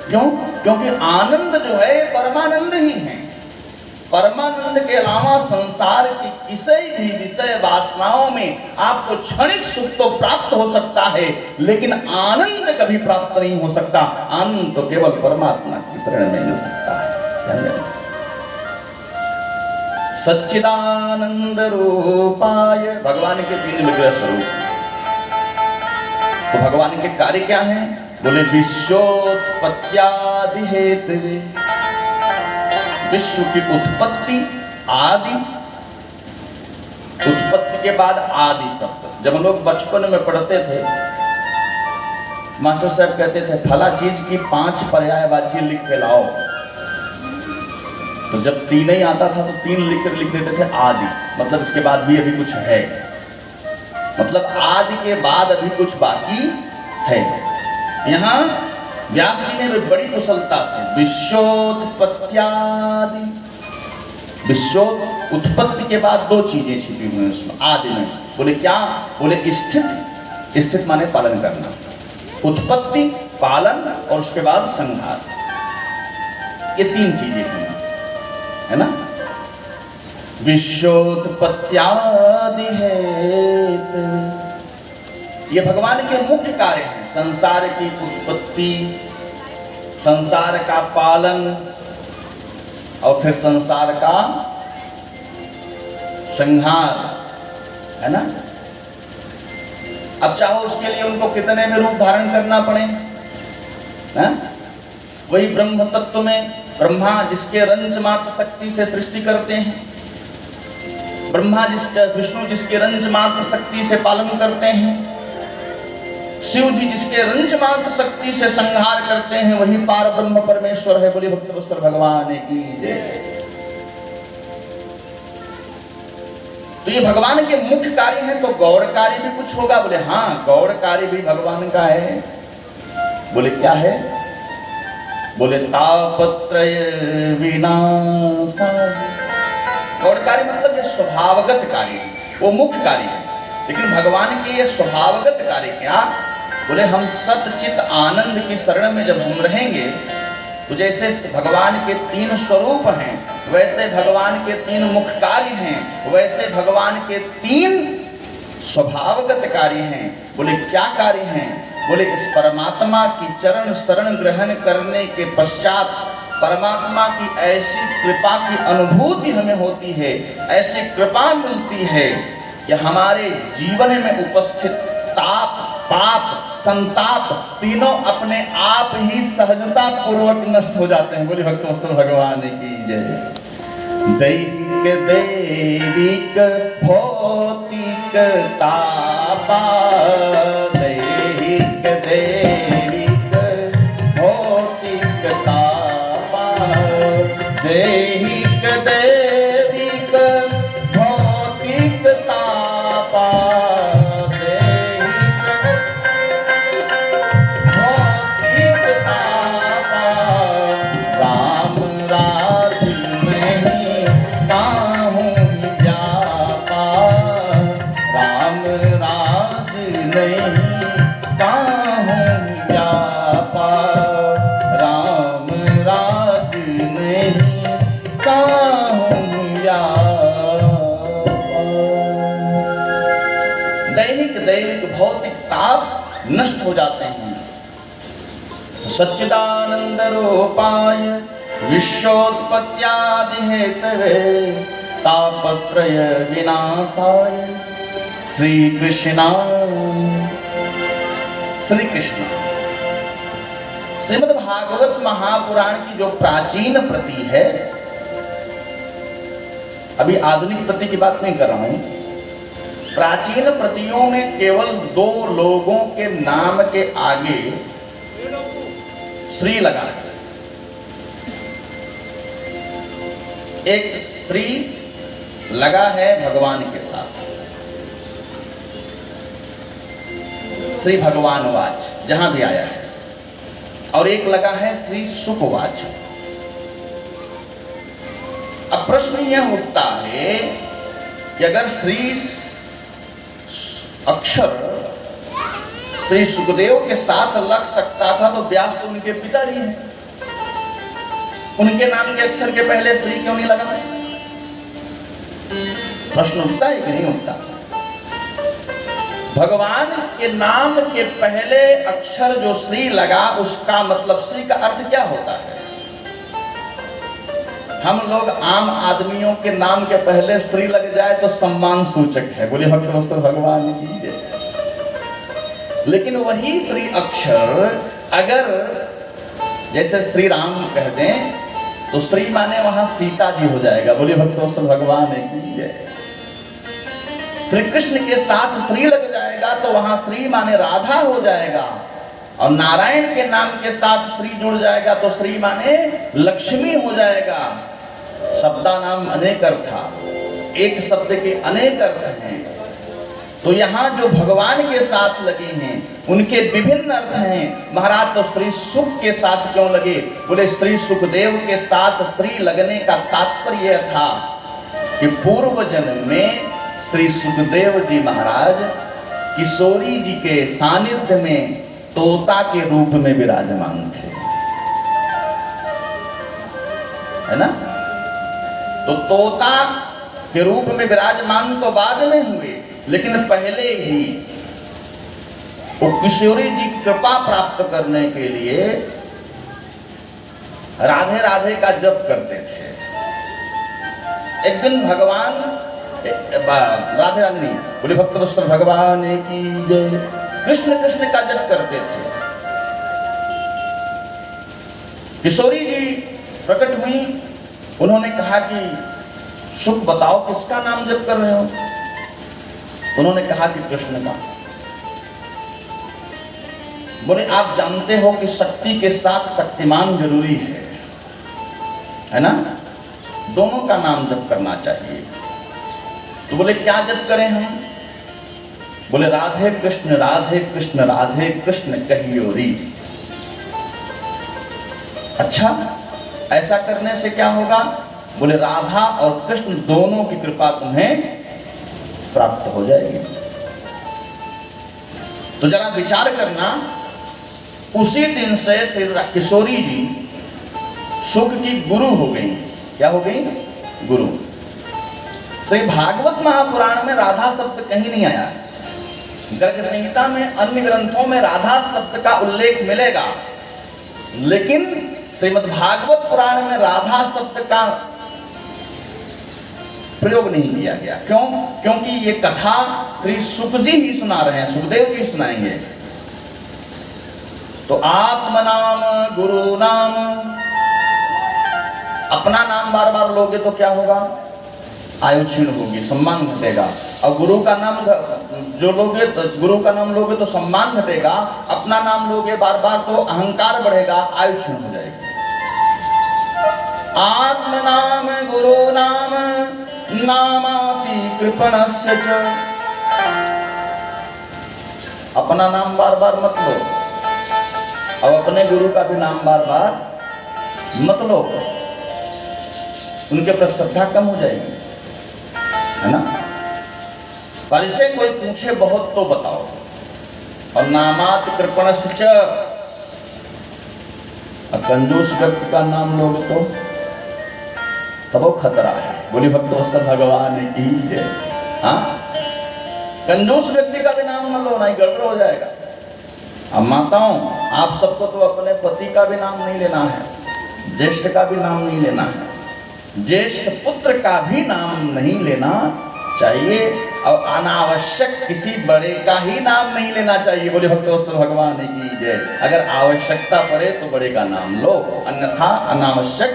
क्यों? क्योंकि आनंद जो है परमानंद ही है। परमानंद के अलावा संसार की किसी भी विषय वासनाओं में आपको क्षणिक सुख तो प्राप्त हो सकता है, लेकिन आनंद कभी प्राप्त नहीं हो सकता। आनंद तो केवल परमात्मा की शरण में मिल सकता है। सच्चिदानंद रूपाय, भगवान के 3 विग्रह स्वरूप। तो भगवान के कार्य क्या हैं? बोले विश्वोत्पत्त्यादि हेतवे, विश्व की उत्पत्ति, आदि, उत्पत्ति के बाद आदि शब्द। जब हम लोग बचपन में पढ़ते थे, मास्टर साहब कहते थे फला चीज की 5 पर्यायवाची लिख के लाओ, तो जब 3 ही आता था तो 3 लिख देते थे आदि, मतलब इसके बाद भी अभी कुछ है, मतलब आदि के बाद अभी कुछ बाकी है। यहाँ व्यास जी ने बड़ी कुशलता से विश्वोत्पत्त्यादि, उत्पत्ति के बाद 2 चीजें छिपी हुई हैं उसमें आदि में। बोले क्या? बोले स्थिति, स्थित माने पालन करना, उत्पत्ति, पालन और उसके बाद संहार, ये तीन चीजें हैं, है ना। विश्वोत्पत्त्यादि हेतु, ये भगवान के मुख्य कार्य हैं। संसार की उत्पत्ति, संसार का पालन और फिर संसार का संहार, है ना। अब चाहो उसके लिए उनको कितने में रूप धारण करना पड़े, है? वही ब्रह्म तत्व में ब्रह्मा जिसके रंज मात्र शक्ति से सृष्टि करते हैं, ब्रह्मा जिसके, विष्णु जिसके रंज मात्र शक्ति से पालन करते हैं, शिव जी जिसके रंज मात्र शक्ति से संहार करते हैं, वही पार ब्रह्म परमेश्वर है। बोलिए भक्तवत्सल भगवान की जय। तो ये भगवान के मुख्य कार्य हैं, तो गौड़ कार्य भी कुछ होगा। बोले हाँ, गौड़ कार्य भी भगवान का है। बोले क्या है? बोले तापत्रय विनाशाय। गौड़ कार्य मतलब ये स्वभावगत कार्य, वो मुख्य कार्य है। लेकिन भगवान के ये स्वभावगत कार्य क्या? बोले हम सतचित आनंद की शरण में जब हम रहेंगे, तो जैसे भगवान के तीन स्वरूप हैं, वैसे भगवान के तीन मुख्य कार्य हैं, वैसे भगवान के तीन स्वभावगत कार्य हैं। बोले क्या कार्य हैं? बोले इस परमात्मा की चरण शरण ग्रहण करने के पश्चात परमात्मा की ऐसी कृपा की अनुभूति हमें होती है, ऐसी कृपा मिलती है कि हमारे जीवन में उपस्थित ताप, पाप, संताप तीनों अपने आप ही सहजता पूर्वक नष्ट हो जाते हैं। बोलिए भक्तवत्सल भगवान की जय। दैहिक दैविक भौतिक तापा, दैहिक दैविक भौतिक तापा, दैहिक दैविक भौतिक तापा, नष्ट हो जाते हैं। सच्चिदानंद रूपाय विश्वोत्पत्त्यादि हेतवे तापत्रय विनाशाय श्री कृष्ण। श्री कृष्ण श्रीमद् भागवत महापुराण की जो प्राचीन प्रति है, अभी आधुनिक प्रति की बात नहीं कर रहा हूं, प्राचीन प्रतियों में केवल दो लोगों के नाम के आगे श्री लगा है। एक श्री लगा है भगवान के साथ, श्री भगवान वाच जहां भी आया है, और एक लगा है श्री सुखवाच। अब प्रश्न यह उठता है कि अगर श्री अक्षर श्री सुखदेव के साथ लग सकता था, तो व्यास तो उनके पिताजी हैं, उनके नाम के अक्षर के पहले श्री क्यों नहीं लगा? प्रश्न उठता है कि नहीं उठता? भगवान के नाम के पहले अक्षर जो श्री लगा, उसका मतलब श्री का अर्थ क्या होता है? हम लोग आम आदमियों के नाम के पहले श्री लग जाए तो सम्मान सूचक है। बोलिए भक्तवत्सल भगवान की जय। लेकिन वही श्री अक्षर अगर जैसे श्री राम कह दें, तो श्री माने वहां सीता जी हो जाएगा। बोलिए भक्तवत्सल भगवान की जय। श्री कृष्ण के साथ श्री लग जाएगा तो वहां श्री माने राधा हो जाएगा, और नारायण के नाम के साथ श्री जुड़ जाएगा तो श्री माने लक्ष्मी हो जाएगा। शब्दा नाम अनेक अर्थ, एक शब्द के अनेक अर्थ हैं। तो यहाँ जो भगवान के साथ लगे हैं उनके विभिन्न अर्थ हैं। महाराज तो श्री सुख के साथ क्यों लगे? बोले श्री सुखदेव के साथ श्री लगने का तात्पर्य यह था कि पूर्व जन्म में श्री सुखदेव जी महाराज किशोरी जी के सानिध्य में तोता के रूप में विराजमान थे, है ना। तो तोता के रूप में विराजमान तो बाद में हुए, लेकिन पहले ही वो किशोरी जी की कृपा प्राप्त करने के लिए राधे राधे का जप करते थे। एक दिन भगवान राधे राधे नहीं बोले भक्तवत्सल भगवान की जय, कृष्ण कृष्ण का जप करते थे। किशोरी जी प्रकट हुई, उन्होंने कहा कि शुभ बताओ किसका नाम जप कर रहे हो। उन्होंने कहा कि कृष्ण का। बोले आप जानते हो कि शक्ति के साथ शक्तिमान जरूरी है ना, दोनों का नाम जप करना चाहिए। तो बोले क्या जप करें हम। बोले राधे कृष्ण राधे कृष्ण राधे कृष्ण कहियोरी। अच्छा ऐसा करने से क्या होगा। बोले राधा और कृष्ण दोनों की कृपा तुम्हें प्राप्त हो जाएगी। तो जरा विचार करना, उसी दिन से श्री किशोरी जी सुख की गुरु हो गई। क्या हो गई। गुरु। श्री भागवत महापुराण में राधा शब्द कहीं नहीं आया। गर्ग संहिता में अन्य ग्रंथों में राधा शब्द का उल्लेख मिलेगा, लेकिन श्रीमद् भागवत पुराण में राधा शब्द का प्रयोग नहीं किया गया। क्यों। क्योंकि ये कथा श्री सुख जी ही सुना रहे हैं, सुखदेव जी सुनाएंगे। तो आत्म नाम गुरु नाम, अपना नाम बार बार लोगे तो क्या होगा। आयु क्षीण होगी, सम्मान घटेगा। और गुरु का नाम जो लोगे तो गुरु का नाम लोगे तो सम्मान घटेगा, अपना नाम लोगे बार बार तो अहंकार बढ़ेगा, आयु क्षीण हो जाएगी। आत्म नाम गुरु नाम नामाति कृपणस्य च। अपना नाम बार बार मत लो और अपने गुरु का भी नाम बार बार मत लो, उनके प्रति श्रद्धा कम हो जाएगी, है ना। परिचय कोई पूछे बहुत तो बताओ, और नामात कृपणस्य च, कंजूस व्यक्ति का नाम लोगे तो तब वो खतरा है। बोली भक्तवत्सल भगवान की जय। हाँ, कंजूस व्यक्ति का भी नाम न लो, नहीं गड़बड़ हो जाएगा। अब माताओं, आप सबको तो अपने पति का भी नाम नहीं लेना है, ज्येष्ठ का भी नाम नहीं लेना है, ज्येष्ठ पुत्र का भी नाम नहीं लेना चाहिए, और अनावश्यक किसी बड़े का ही नाम नहीं लेना चाहिए। बोले भक्तवत्सल भगवान की जय। अगर आवश्यकता पड़े तो बड़े का नाम लो, अन्यथा अनावश्यक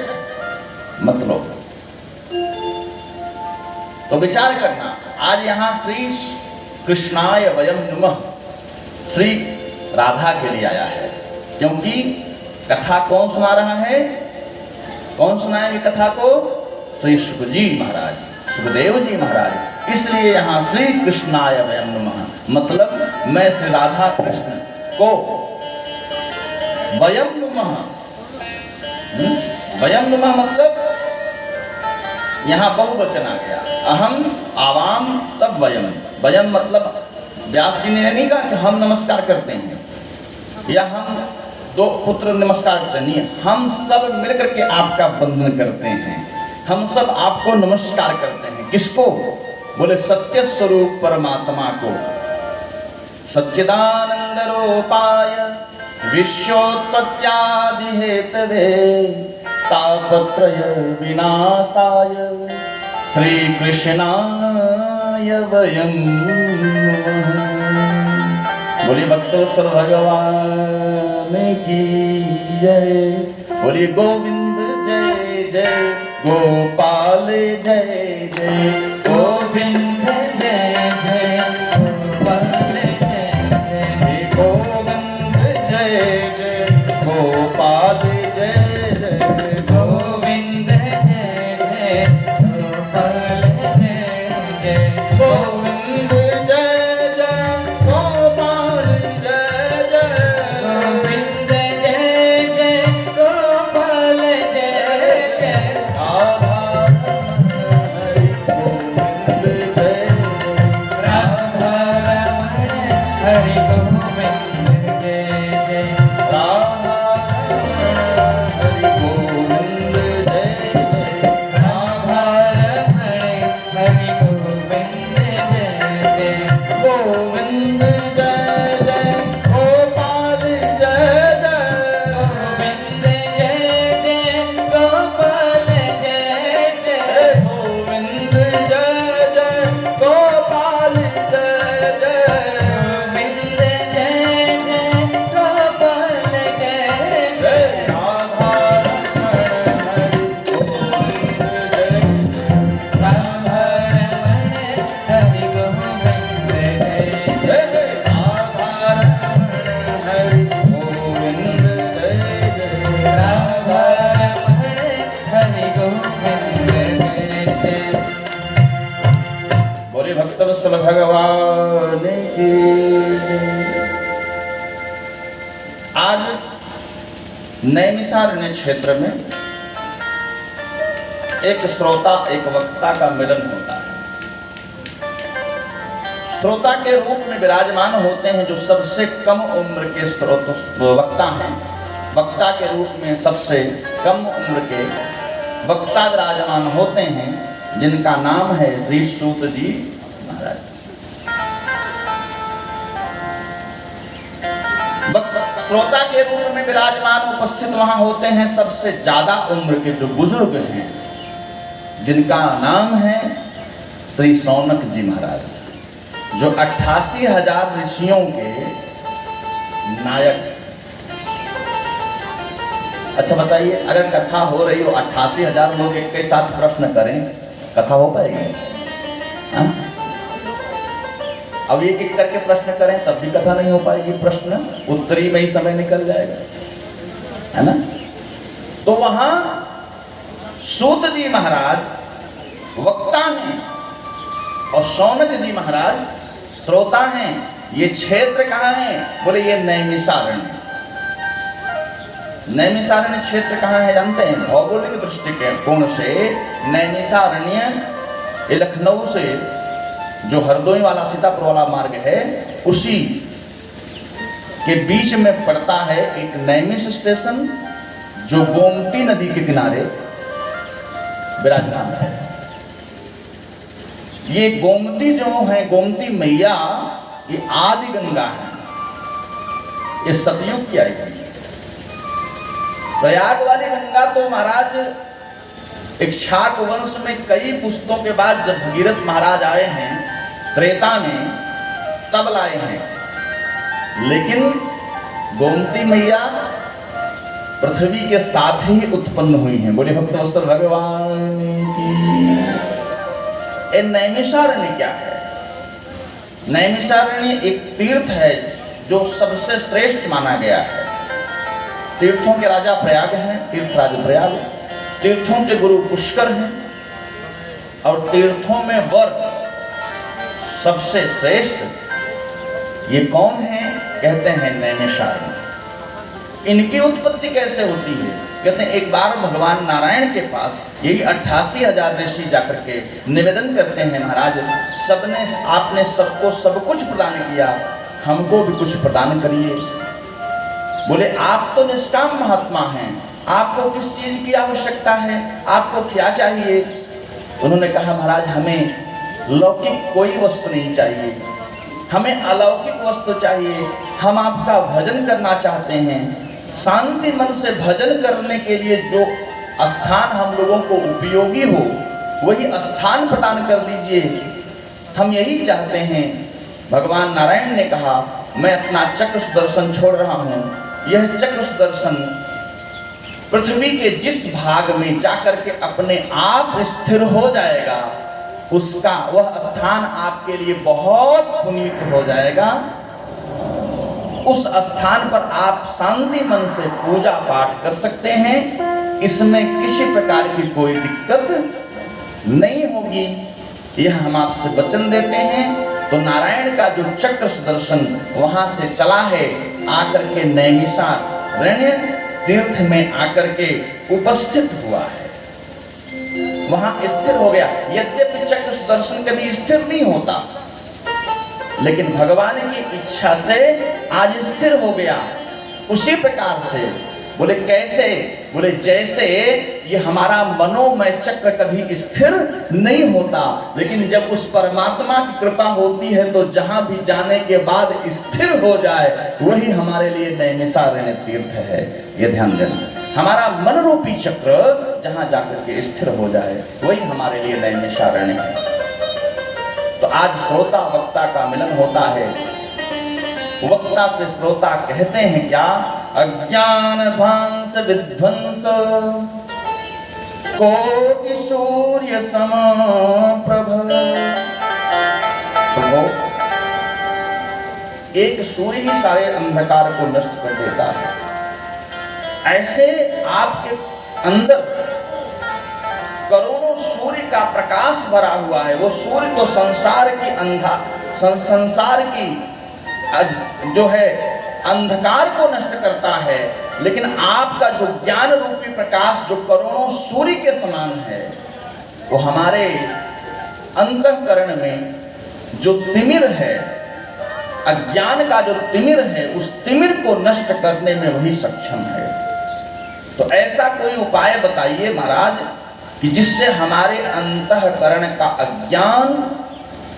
मत लो। तो विचार करना, आज यहाँ श्री कृष्णाय वयम नुमः श्री राधा के लिए आया है, क्योंकि कथा कौन सुना रहा है। कौन सुनाएंगे कथा को। श्री सुख जी महाराज, सुखदेव जी महाराज। इसलिए यहाँ श्री कृष्णाय वयम नुमः, मतलब मैं श्री राधा कृष्ण को वयम नुमः। वयम नुमः मतलब यहाँ बहुवचन आ गया। अहम आवाम तब वयम। वयम मतलब व्यास जी ने नहीं कहा कि हम नमस्कार करते हैं या हम दो पुत्र नमस्कार करते नहीं, हम सब मिलकर के आपका वंदन करते हैं, हम सब आपको नमस्कार करते हैं। किसको। बोले सत्य स्वरूप परमात्मा को। सच्चिदानंद रूपाय विश्वोत्पत्त्यादि हेतवे तापत्रय विनाशाय श्री कृष्णाय वयम नुमः। बोली भक्तवत्सल भगवान की जय। बोली गोविंद जय जय, गोपाल जय जय, गोविंद जय जय, गोपाल जय जय, गोविंद जय जय, गोपाल जय जय, गोविंद जय जय, गोपाल जय जय, गोविंद जय जय, गोपाल जय जय, गोविंद जय जय, गोपाल जय जय, राधा हरि गोविंद गोविंद जय जय गोपाल जय जय गोविंद जय जय गोपाल जय जय गोविंद जय जय गोपाल जय जय गोविंद जय जय गोपाल जय जय जय राधा रमण हरि गोविंद जय राधा रमण हरि गोविंद जय जय जय राधा रमण हरि गोविंद जय जय राधा रमण हरि गोविंद जय जय बोले भक्तवत्सल भगवान की जय। आज नैमिषारण्य क्षेत्र में एक श्रोता एक वक्ता का मिलन होता है। श्रोता के रूप में विराजमान होते हैं जो सबसे कम उम्र के वक्ता हैं। वक्ता के रूप में सबसे कम उम्र के वक्ता विराजमान होते हैं, जिनका नाम है श्री सूत जी महाराज। श्रोता के रूप में विराजमान उपस्थित वहां होते हैं सबसे ज्यादा उम्र के जो बुजुर्ग हैं, जिनका नाम है श्री सौनक जी महाराज, जो 88,000 ऋषियों के नायक। अच्छा बताइए, अगर कथा हो रही हो 88,000 लोग एक के साथ प्रश्न करें, कथा हो पाएगी? हाँ? अब एक एक करके प्रश्न करें तब भी कथा नहीं हो पाएगी। प्रश्न उत्तरी में ही समय निकल जाएगा, है ना? तो वहां सूत जी महाराज वक्ता हैं और सौनक जी महाराज श्रोता हैं। ये क्षेत्र कहाँ है? बोले ये नैमिषारण्य। नैमिषारण्य क्षेत्र कहाँ है जानते हैं? भौगोलिक दृष्टिकोण से नैमिषारण्य ये लखनऊ से जो हरदोई वाला सीतापुर वाला मार्ग है, उसी के बीच में पड़ता है एक नैमिष स्टेशन, जो गोमती नदी के किनारे विराजमान है। ये गोमती जो है, गोमती मैया, ये आदि गंगा है। ये सतयुग की आई गंगा। प्रयाग वाली गंगा तो महाराज एक शाक वंश में कई पुस्तकों के बाद जब भगीरथ महाराज आए हैं त्रेता में, तब लाए हैं। लेकिन गोमती मैया पृथ्वी के साथ ही उत्पन्न हुई हैं। बोले भक्तवत्सल भगवान की। नैमिषारण्य क्या है? नैमिषारण्य एक तीर्थ है जो सबसे श्रेष्ठ माना गया है। तीर्थों के राजा प्रयाग हैं, तीर्थराज प्रयाग। तीर्थों के गुरु पुष्कर हैं और तीर्थों में वर सबसे श्रेष्ठ ये कौन है? कहते हैं नैमिषारण्य। इनकी उत्पत्ति कैसे होती है? कहते हैं एक बार भगवान नारायण के पास यही 88,000 ऋषि जाकर के निवेदन करते हैं, महाराज सबने आपने सबको सब कुछ प्रदान किया, हमको भी कुछ प्रदान करिए। बोले आप तो निष्काम महात्मा हैं, आपको किस चीज की आवश्यकता है? आपको क्या चाहिए? उन्होंने कहा महाराज हमें लौकिक कोई वस्तु नहीं चाहिए, हमें अलौकिक वस्तु चाहिए। हम आपका भजन करना चाहते हैं। शांति मन से भजन करने के लिए जो स्थान हम लोगों को उपयोगी हो, वही स्थान प्रदान कर दीजिए, हम यही चाहते हैं। भगवान नारायण ने कहा मैं अपना चक्र सुदर्शन छोड़ रहा हूँ। यह चक्र सुदर्शन पृथ्वी के जिस भाग में जाकर के अपने आप स्थिर हो जाएगा, उसका वह स्थान आपके लिए बहुत पुनीत हो जाएगा। उस स्थान पर आप शांति मन से पूजा पाठ कर सकते हैं, इसमें किसी प्रकार की कोई दिक्कत नहीं होगी, यह हम आपसे वचन देते हैं। तो नारायण का जो चक्र सुदर्शन वहां से चला है, आकर के नैमिषारण्य तीर्थ में आकर के उपस्थित हुआ है, वहां स्थिर हो गया। यद्यपि चक्र सुदर्शन कभी स्थिर नहीं होता, लेकिन भगवान की इच्छा से आज स्थिर हो गया। उसी प्रकार से बोले कैसे? बोले जैसे ये हमारा मनोमय चक्र कभी स्थिर नहीं होता, लेकिन जब उस परमात्मा की कृपा होती है तो जहां भी जाने के बाद स्थिर हो जाए वही हमारे लिए नैमिषारण्य तीर्थ है। ये ध्यान देना, हमारा मन रूपी चक्र जहां जाकर के स्थिर हो जाए वही हमारे लिए नैमिषारण्य है। तो आज श्रोता वक्ता का मिलन होता है। वक्ता से श्रोता कहते हैं क्या? अज्ञान ध्वंस विध्वंस कोटि सूर्य सम प्रभ। प्रभु, एक सूर्य ही सारे अंधकार को नष्ट कर देता है। ऐसे आपके अंदर करोड़ों सूर्य का प्रकाश भरा हुआ है। वो सूर्य तो संसार की संसार की जो है अंधकार को नष्ट करता है, लेकिन आपका जो ज्ञान रूपी प्रकाश जो करोड़ों सूर्य के समान है, वो हमारे अंतःकरण में जो तिमिर है, अज्ञान का जो तिमिर है, उस तिमिर को नष्ट करने में वही सक्षम है। तो ऐसा कोई उपाय बताइए महाराज कि जिससे हमारे अंतःकरण का अज्ञान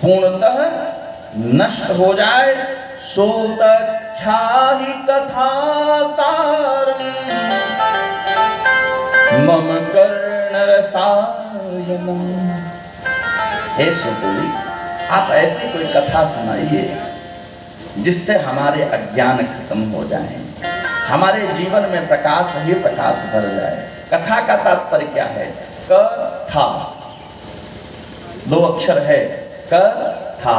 पूर्णतः नष्ट हो जाए। सोतख्याहि कथा सारम मम कर्ण रसायनम। हे सुतोली, आप ऐसी कोई कथा सुनाइए जिससे हमारे अज्ञान खत्म हो जाए, हमारे जीवन में प्रकाश ही प्रकाश भर जाए। कथा का तात्पर्य क्या है? कथा, दो अक्षर है, कथा।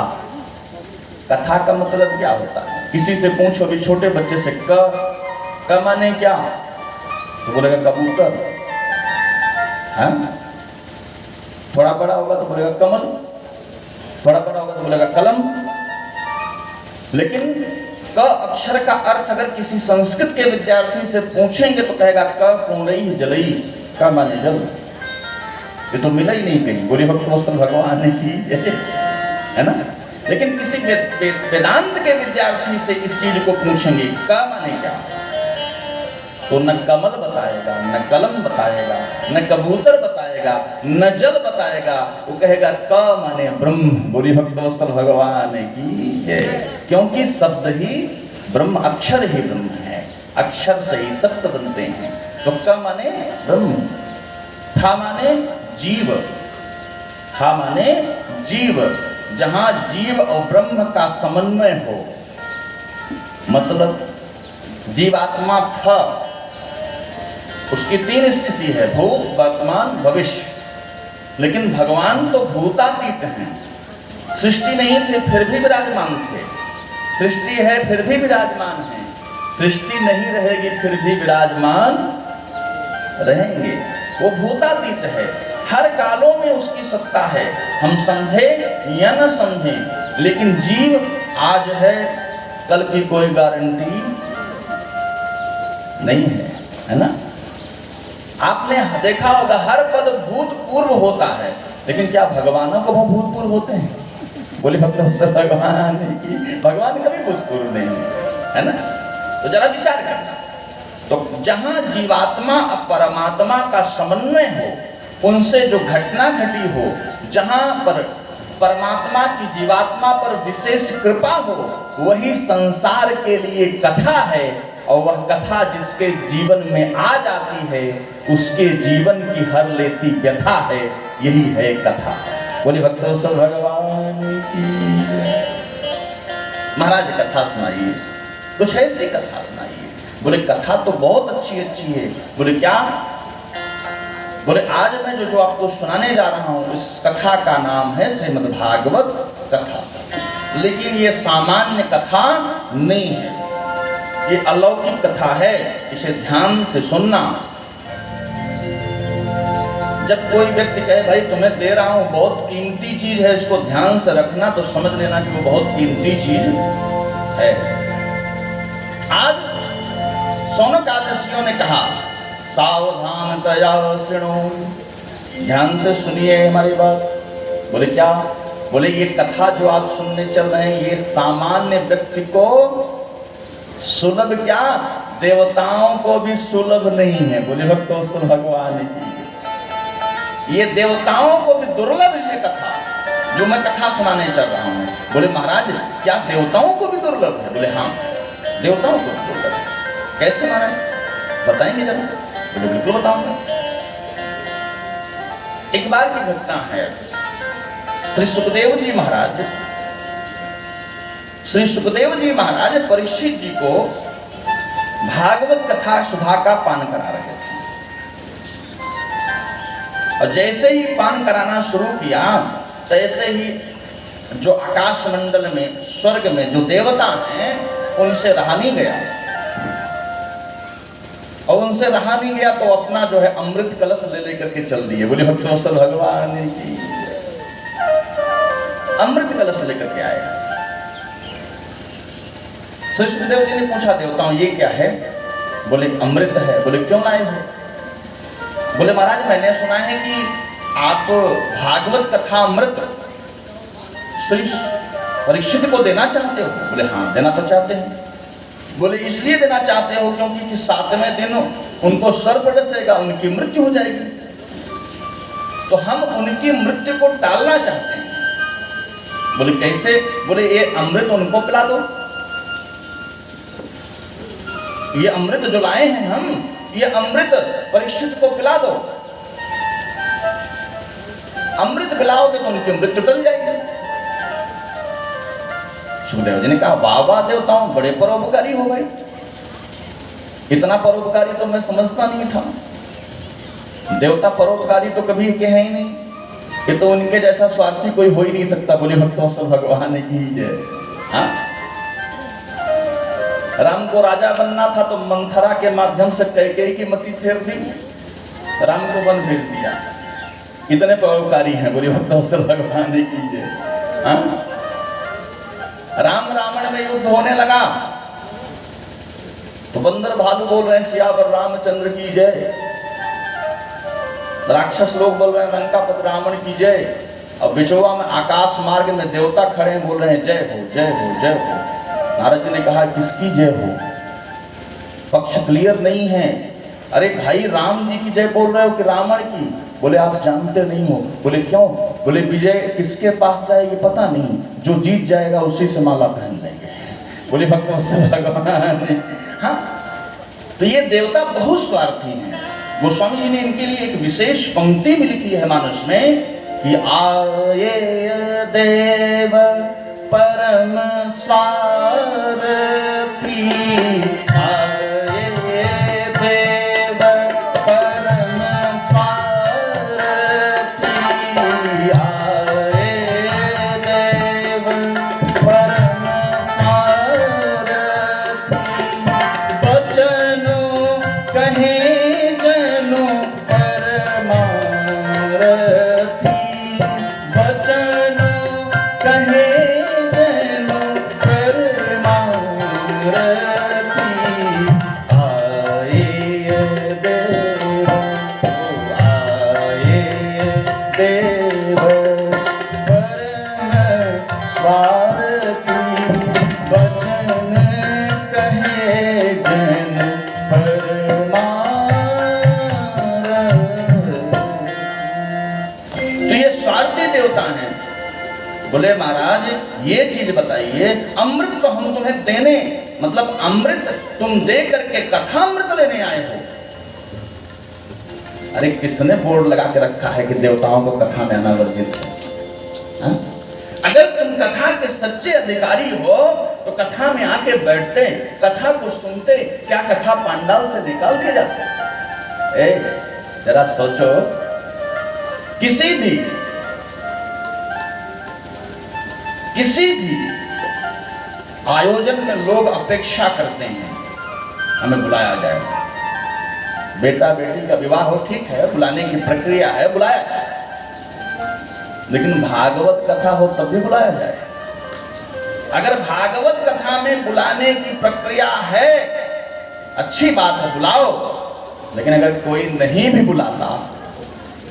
कथा का मतलब क्या होता है? किसी से पूछो, अभी छोटे बच्चे से क माने क्या, तो बोलेगा कबूतर। हाँ? थोड़ा बड़ा होगा तो बोलेगा कमल, थोड़ा बड़ा होगा तो बोलेगा कलम। लेकिन क अक्षर का अर्थ अगर किसी संस्कृत के विद्यार्थी से पूछेंगे तो कहेगा क कुंडई जलई, क माने जल। ये तो मिला ही नहीं कहीं, बोले भक्त वत्सल भगवान की, है ना। लेकिन किसी वेदांत के विद्यार्थी से इस चीज को पूछेंगे क माने क्या, तो न कमल बताएगा, न कलम बताएगा, न कबूतर बताएगा, न जल बताएगा। वो कहेगा क माने ब्रह्म। बोली भक्त वत्सल भगवान की जय। क्योंकि शब्द ही ब्रह्म, अक्षर ही ब्रह्म है, अक्षर से ही शब्द बनते हैं। तो क माने ब्रह्म, था माने जीव, था माने जीव। जहां जीव और ब्रह्म का समन्वय हो, मतलब जीवात्मा था, उसकी तीन स्थिति है, भूत, वर्तमान, भविष्य। लेकिन भगवान तो भूतातीत हैं, सृष्टि नहीं थे फिर भी विराजमान थे, सृष्टि है फिर भी विराजमान है, सृष्टि नहीं रहेगी फिर भी विराजमान रहेंगे। वो भूतातीत है, हर कालों में उसकी सत्ता है, हम समझे या न समझे। लेकिन जीव आज है, कल की कोई गारंटी नहीं है, है ना। आपने देखा होगा हर पद भूतपूर्व होता है, लेकिन क्या भगवानों को वो भूतपूर्व होते हैं? बोले भक्त भगवान की, भगवान कभी भूतपूर्व नहीं है ना। तो जरा विचार करना। तो जहां जीवात्मा और परमात्मा का समन्वय हो, उनसे जो घटना घटी हो, जहां पर परमात्मा की जीवात्मा पर विशेष कृपा हो, वही संसार के लिए कथा है। और वह कथा जिसके जीवन में आ जाती है, उसके जीवन की हर लेती व्यथा है, यही है कथा। बोले भक्तों भगवान की। महाराज कथा सुनाइए, कुछ ऐसी कथा सुनाइए। बोले कथा तो बहुत अच्छी अच्छी है। बोले क्या? बोले आज मैं जो आपको सुनाने जा रहा हूं, इस कथा का नाम है श्रीमद् भागवत कथा। लेकिन ये सामान्य कथा नहीं है, ये अलौकिक कथा है, इसे ध्यान से सुनना। जब कोई व्यक्ति कहे भाई तुम्हें दे रहा हूं बहुत कीमती चीज है, इसको ध्यान से रखना, तो समझ लेना कि वो बहुत कीमती चीज है। आज शौनक ऋषियों ने कहा सावधानतया शृणु, ध्यान से सुनिए हमारी बात। बोले क्या? बोले ये कथा जो आप सुनने चल रहे हैं, ये सामान्य व्यक्ति को सुलभ क्या देवताओं को भी सुलभ नहीं है। बोले भक्तों भगवान की, ये देवताओं को भी दुर्लभ है ये कथा जो मैं कथा सुनाने चल रहा हूँ। बोले महाराज क्या देवताओं को भी दुर्लभ है? बोले हाँ देवताओं को भी दुर्लभ है। कैसे महाराज बताएंगे जरा? बोले बिल्कुल बताऊंगा। एक बार की घटना है। श्री सुखदेव जी महाराज परीक्षित जी को भागवत कथा सुधा का पान करा रहे थे। और जैसे ही पान कराना शुरू किया तैसे ही जो आकाश मंडल में स्वर्ग में जो देवता हैं उनसे रहा नहीं गया। और उनसे रहा नहीं गया तो अपना जो है अमृत कलश ले लेकर के चल दिए। बोले भक्तवत्सल भगवान की, अमृत कलश लेकर के आए। श्री सुखदेव जी ने पूछा देवताओं ये क्या है? बोले अमृत है। बोले क्यों लाए हो? बोले महाराज मैंने सुना है कि आप भागवत कथा अमृत श्री परीक्षित को देना चाहते हो। बोले हाँ देना तो चाहते हैं। बोले इसलिए देना चाहते हो क्योंकि कि 7वें दिन उनको सर्प डसेगा, उनकी मृत्यु हो जाएगी, तो हम उनकी मृत्यु को टालना चाहते हैं। बोले कैसे? बोले ये अमृत उनको पिला दो। ये अमृत जो लाए हैं हम, ये अमृत परीक्षित को पिला दो। अमृत पिलाओगे तो उनकी मृत्यु टल जाएगी। सुखदेव जी ने कहा वाह वाह देवताओं बड़े परोपकारी हो भाई, इतना परोपकारी तो मैं समझता नहीं था। देवता परोपकारी तो कभी कहे ही नहीं, ये तो उनके जैसा स्वार्थी कोई हो ही नहीं सकता। बोले भक्तों भगवान की जय। हाँ राम को राजा बनना था तो मंथरा के माध्यम से कैकेयी की मति फेर दी, राम को वन भेज दिया। इतने परोपकारी हैं। बोले भक्तों भगवान की जय। हाँ राम रावण में युद्ध होने लगा तो बंदर भालू बोल रहे हैं सियावर रामचंद्र की जय। राक्षस लोग बोल रहे हैं लंकापति रावण की जय। अब बिचौवा में आकाश मार्ग में देवता खड़े हैं बोल रहे हैं जय हो जय हो जय हो। नारद जी ने कहा किसकी जय हो? पक्ष क्लियर नहीं है। अरे भाई राम जी की जय बोल रहे हो कि रावण की? बोले आप जानते नहीं हो। बोले क्यों? बोले विजय किसके पास जाएगी पता नहीं, जो जीत जाएगा उसी से माला पहन लेंगे। बोले भक्तों भगवान। हाँ तो ये देवता बहुत स्वार्थी हैं। गोस्वामी जी ने इनके लिए एक विशेष पंक्ति भी लिखी है मानस में कि आये देव परम स्वार्थी, आये देव परम स्वार्थी, आये देव परम स्वार्थी, बचनो कहे जनो परमारथी, बचनो कहे बोले महाराज ये चीज बताइए, अमृत तो हम तुम्हें देने, मतलब अमृत तुम दे करके कथा अमृत लेने आए हो। अरे किसने बोर्ड लगा के रखा है कि देवताओं को कथा में आना वर्जित है? हा? अगर तुम कथा के सच्चे अधिकारी हो तो कथा में आके बैठते, कथा को सुनते, क्या कथा पांडाल से निकाल दिए जाते? जरा सोचो, किसी भी आयोजन में लोग अपेक्षा करते हैं हमें बुलाया जाए। बेटा बेटी का विवाह हो ठीक है, बुलाने की प्रक्रिया है, बुलाया जाए, लेकिन भागवत कथा हो तब भी बुलाया जाए। अगर भागवत कथा में बुलाने की प्रक्रिया है अच्छी बात है, बुलाओ, लेकिन अगर कोई नहीं भी बुलाता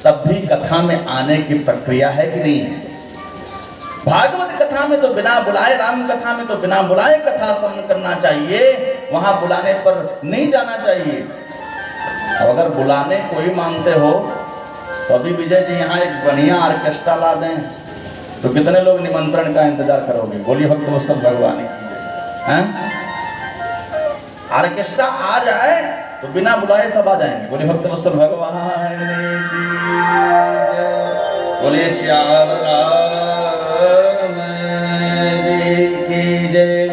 तब भी कथा में आने की प्रक्रिया है कि नहीं है? भागवत कथा में तो बिना बुलाए, राम कथा में तो बिना बुलाए कथा श्रवण करना चाहिए। वहां बुलाने पर नहीं जाना चाहिए। अब अगर बुलाने कोई मानते हो तो अभी विजय जी यहाँ एक बढ़िया ऑर्केस्ट्रा ला दें तो कितने लोग निमंत्रण का इंतजार करोगे? बोलिए भक्त वत्सल भगवान की हैं? ऑर्केस्ट्रा आ जाए तो बिना बुलाए सब आ जाएंगे। बोलिए भक्त वत्सल भगवान की जय। बोलिए श्याम राम जी की जय।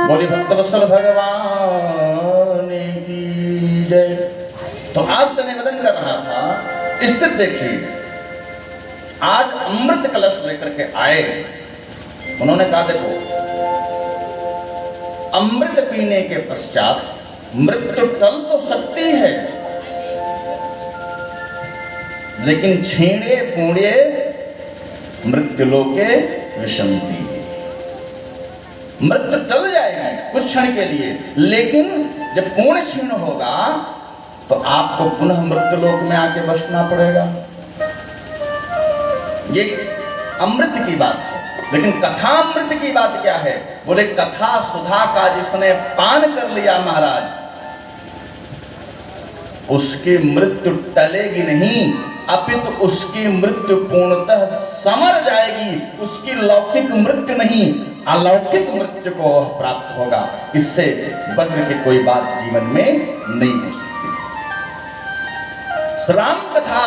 बोलिए भक्त वत्सल भगवान की जय। तो आपसे निवेदन कर रहा था, स्थिति देखिए, आज अमृत कलश लेकर के आए। उन्होंने कहा देखो, अमृत पीने के पश्चात मृत्यु टल तो सकती है, लेकिन छीणे पूणे मृत्यु लोके विषंति। मृत्यु टल जाएगी कुछ क्षण के लिए, लेकिन जब पूर्ण क्षीण होगा तो आपको पुनः मृत्यु लोक में आके बसना पड़ेगा। ये अमृत की बात है। लेकिन कथा अमृत की बात क्या है? बोले कथा सुधा का जिसने पान कर लिया महाराज, उसकी मृत्यु टलेगी नहीं, अपितु उसकी मृत्यु पूर्णतः समर जाएगी। उसकी लौकिक मृत्यु नहीं, अलौकिक मृत्यु को प्राप्त होगा। इससे बढ़कर के कोई बात जीवन में नहीं हो सकती। राम कथा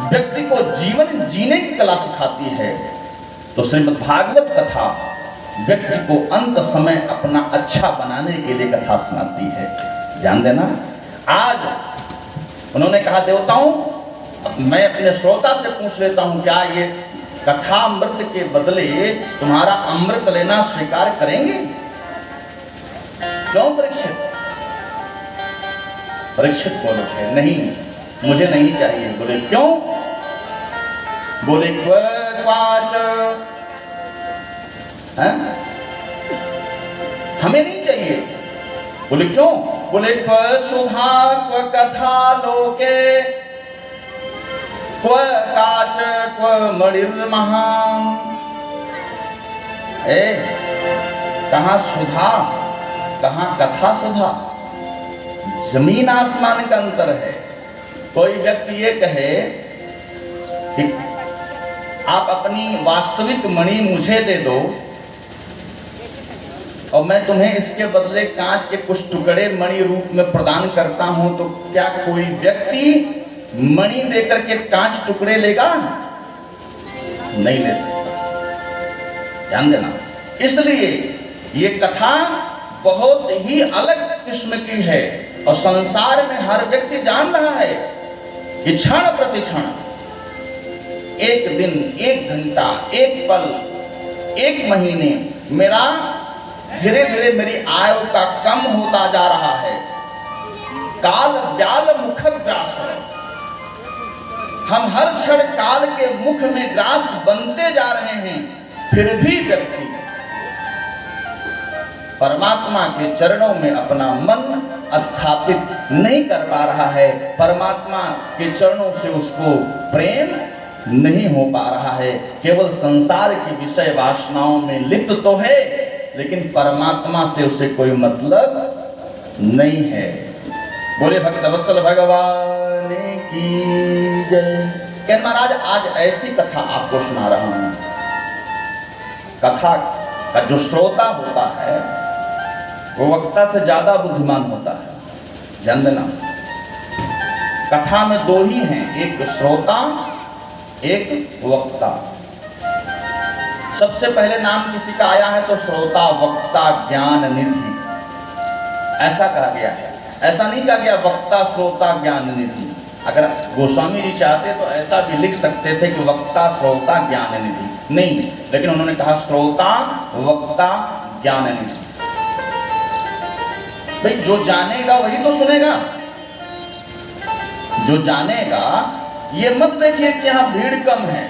व्यक्ति को जीवन जीने की कला सिखाती है, तो श्रीमद् भागवत कथा व्यक्ति को अंत समय अपना अच्छा बनाने के लिए कथा सुनाती है। ध्यान देना। आज उन्होंने कहा देवताओं, मैं अपने श्रोता से पूछ लेता हूं, क्या ये कथा अमृत के बदले तुम्हारा अमृत लेना स्वीकार करेंगे? क्यों परीक्षित? परीक्षित बोले थे नहीं, मुझे नहीं चाहिए। बोले क्यों? बोले क्वाच, हमें नहीं चाहिए। बोले क्यों? बोले क्व सुधा क्व कथा लोके क्व काच क्व मणिर्महान। कहाँ सुधा, कहाँ कथा सुधा, जमीन आसमान का अंतर है। कोई व्यक्ति ये कहे कि आप अपनी वास्तविक मणि मुझे दे दो और मैं तुम्हें इसके बदले कांच के कुछ टुकड़े मणि रूप में प्रदान करता हूं, तो क्या कोई व्यक्ति मणि देकर के कांच टुकड़े लेगा? नहीं ले सकता। ध्यान देना। इसलिए ये कथा बहुत ही अलग किस्म की है और संसार में हर व्यक्ति जान रहा है कि क्षण प्रति क्षण, एक दिन, एक घंटा, एक पल, एक महीने मेरा धीरे धीरे मेरी आयु का कम होता जा रहा है। काल व्याल मुख ग्रास, हम हर क्षण काल के मुख में ग्रास बनते जा रहे हैं। फिर भी व्यक्ति परमात्मा के चरणों में अपना मन स्थापित नहीं कर पा रहा है। परमात्मा के चरणों से उसको प्रेम नहीं हो पा रहा है। केवल संसार की विषय वासनाओं में लिप्त तो है, लेकिन परमात्मा से उसे कोई मतलब नहीं है। बोले भक्त वत्सल भगवान की जय। कहते महाराज, आज ऐसी कथा आपको सुना रहा हूं। कथा का जो श्रोता होता है वो वक्ता से ज्यादा बुद्धिमान होता है। ध्यान देना। कथा में दो ही हैं, एक श्रोता, एक वक्ता। सबसे पहले नाम किसी का आया है तो श्रोता वक्ता ज्ञान निधि, ऐसा कहा गया है। ऐसा नहीं कहा गया वक्ता श्रोता ज्ञान निधि। अगर गोस्वामी जी चाहते तो ऐसा भी लिख सकते थे कि वक्ता श्रोता ज्ञान निधि, नहीं, लेकिन उन्होंने कहा श्रोता वक्ता ज्ञान निधि। भाई जो जानेगा वही तो सुनेगा। जो जानेगा, ये मत देखिए कि यहाँ भीड़ कम है।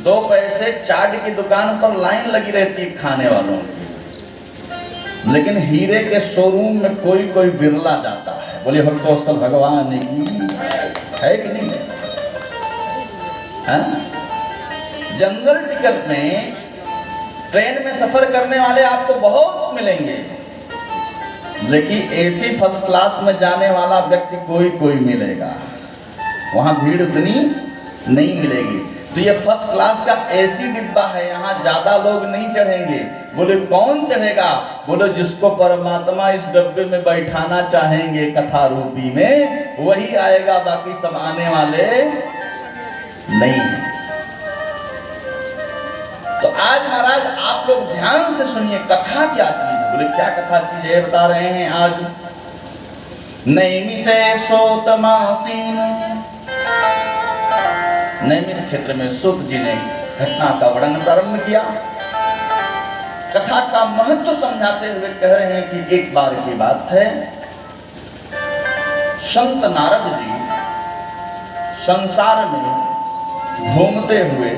2 पैसे चाट की दुकान पर लाइन लगी रहती है खाने वालों की, लेकिन हीरे के शोरूम में कोई कोई बिरला जाता है। बोलिए भक्तोस्तल भगवान की है कि नहीं? जंगल टिकट में ट्रेन में सफर करने वाले आपको बहुत मिलेंगे, लेकिन एसी फर्स्ट क्लास में जाने वाला व्यक्ति कोई कोई मिलेगा, वहां भीड़ उतनी नहीं मिलेगी। तो ये फर्स्ट क्लास का एसी डिब्बा है, यहाँ ज्यादा लोग नहीं चढ़ेंगे। बोले कौन चढ़ेगा? बोले जिसको परमात्मा इस डब्बे में बैठाना चाहेंगे कथा रूपी में, वही आएगा, बाकी सब आने वाले नहीं है। तो आज महाराज आप लोग ध्यान से सुनिए, कथा क्या चीज है। बोले क्या कथा चीज है? बता रहे हैं आज। नैमिषे सोतमासीन, नैमिष क्षेत्र में सूत जी ने घटना का वर्णन प्रारंभ किया। कथा का महत्व समझाते हुए कह रहे हैं कि एक बार की बात है, संत नारद जी संसार में घूमते हुए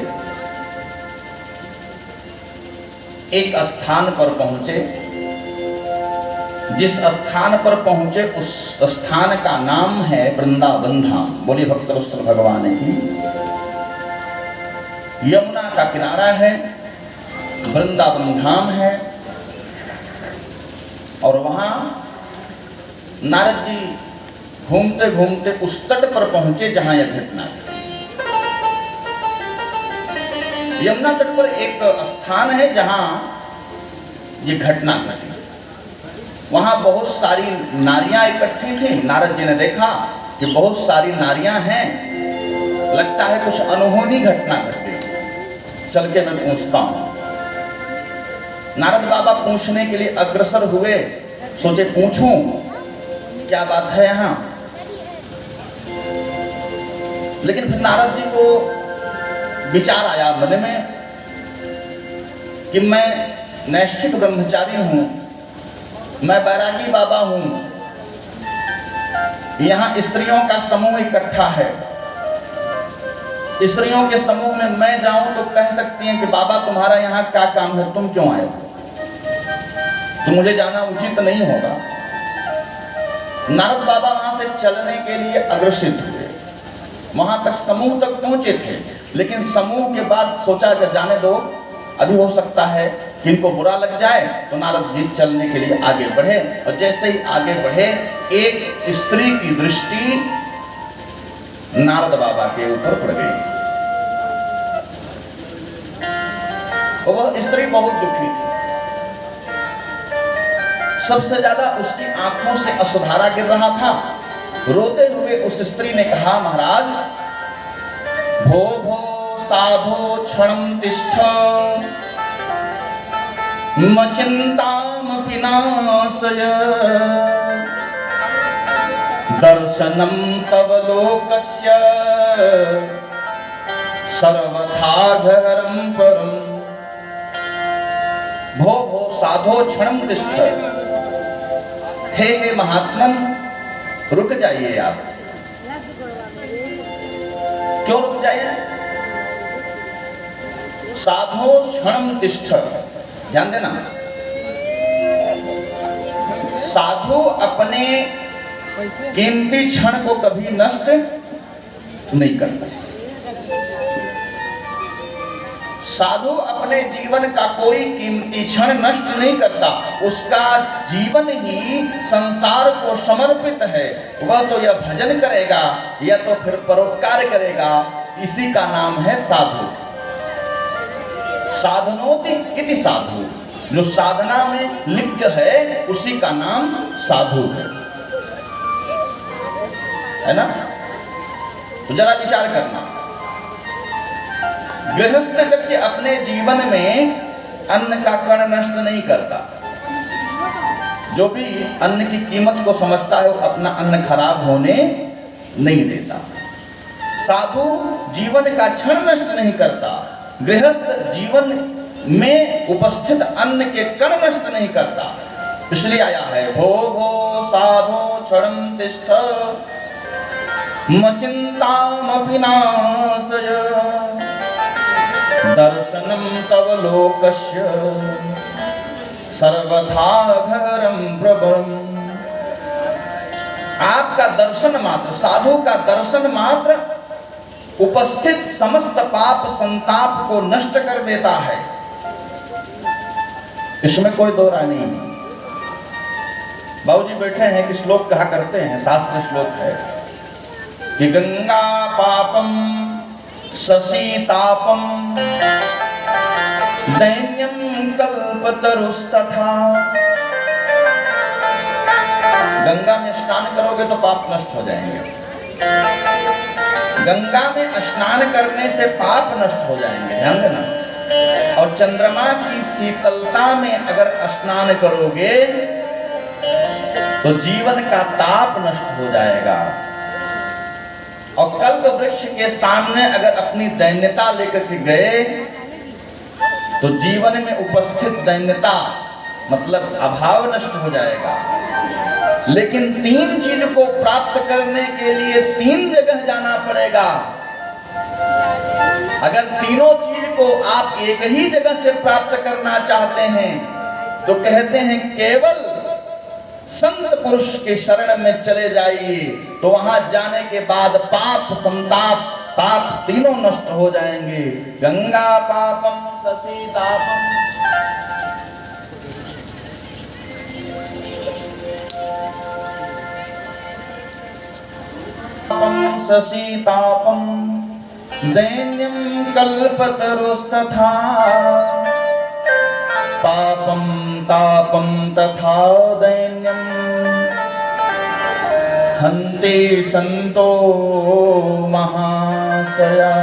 एक स्थान पर पहुंचे। जिस स्थान पर पहुंचे उस स्थान का नाम है वृंदावन धाम। बोलिए भक्त वत्सल भगवान की। यमुना का किनारा है, वृंदावन धाम है, और वहां नारद जी घूमते घूमते उस तट पर पहुंचे जहां यह घटना है। यमुना तट पर एक स्थान है जहां ये घटना घटी। वहां बहुत सारी नारियां इकट्ठी थी। नारद जी ने देखा कि बहुत सारी नारियां हैं, लगता है कुछ अनहोनी घटना घट गई, चल के मैं पूछता हूं। नारद बाबा पूछने के लिए अग्रसर हुए, सोचे पूछूं क्या बात है यहां। लेकिन फिर नारद जी को विचार आया मन में कि मैं नैष्ठिक ब्रह्मचारी हूं, मैं बैरागी बाबा हूं, यहां स्त्रियों का समूह इकट्ठा है। स्त्रियों के समूह में मैं जाऊं तो कह सकती हैं कि बाबा तुम्हारा यहां क्या काम है, तुम क्यों आए हो, तो मुझे जाना उचित नहीं होगा। नारद बाबा वहां से चलने के लिए अग्रसित हुए, वहां तक समूह तक पहुंचे थे। लेकिन समूह के बाद सोचा कि जाने दो, अभी हो सकता है कि इनको बुरा लग जाए। तो नारद जी चलने के लिए आगे बढ़े, और जैसे ही आगे बढ़े एक स्त्री की दृष्टि नारद बाबा के ऊपर पड़ गई। वह स्त्री बहुत दुखी थी, सबसे ज्यादा उसकी आंखों से अश्रुधारा गिर रहा था। रोते हुए उस स्त्री ने कहा, महाराज भो भो साधो क्षणं तिष्ठ मचिन्तामपि नाशय दर्शनं तव लोकस्य सर्वथा घरं परम्। भो भो साधो क्षणं तिष्ठ, हे महात्मन रुक जाइए आप। क्यों रुक जाइए? साधो क्षणं तिष्ठ, ध्यान देना। साधु अपने कीमती क्षण को कभी नष्ट नहीं करता। साधु अपने जीवन का कोई कीमती क्षण नष्ट नहीं करता, उसका जीवन ही संसार को समर्पित है। वह तो यह भजन करेगा या तो फिर परोपकार करेगा, इसी का नाम है साधु। साधनोति इति साधु, जो साधना में लिप्त है उसी का नाम साधु है ना। तो जरा विचार करना, गृहस्थ व्यक्ति अपने जीवन में अन्न का कण नष्ट नहीं करता। जो भी अन्न की कीमत को समझता है वो अपना अन्न खराब होने नहीं देता। साधु जीवन का क्षण नष्ट नहीं करता, गृहस्थ जीवन में उपस्थित अन्न के कण नष्ट नहीं करता। इसलिए आया है भो भो साधो क्षणं तिष्ठ मचिन्तामपि नाशय दर्शनं तव लोकस्य सर्वथा घरं प्रभम्। आपका दर्शन मात्र, साधु का दर्शन मात्र उपस्थित समस्त पाप संताप को नष्ट कर देता है। इसमें कोई दो राय नहीं है। बाबूजी बैठे हैं कि श्लोक कहा करते हैं, शास्त्र श्लोक है कि गंगा पापम शशीतापम दैन्यम कल्पतरुस्तथा। गंगा में स्नान करोगे तो पाप नष्ट हो जाएंगे, गंगा में स्नान करने से पाप नष्ट हो जाएंगे, ध्यान देना। और चंद्रमा की शीतलता में अगर स्नान करोगे तो जीवन का ताप नष्ट हो जाएगा। और कल्प वृक्ष के सामने अगर अपनी दैन्यता लेकर के गए तो जीवन में उपस्थित दैन्यता मतलब अभाव नष्ट हो जाएगा। लेकिन तीन चीज को प्राप्त करने के लिए तीन जगह जाना पड़ेगा। अगर तीनों चीज को आप एक ही जगह से प्राप्त करना चाहते हैं तो कहते हैं केवल संत पुरुष के शरण में चले जाइए, तो वहां जाने के बाद पाप संताप ताप तीनों नष्ट हो जाएंगे। गंगा पापम शशीतापम। शशीतापम दैन्यम कल्पतरुस्तथा पापम तापम तथा दैन्यम हन्ते संतो महाशया।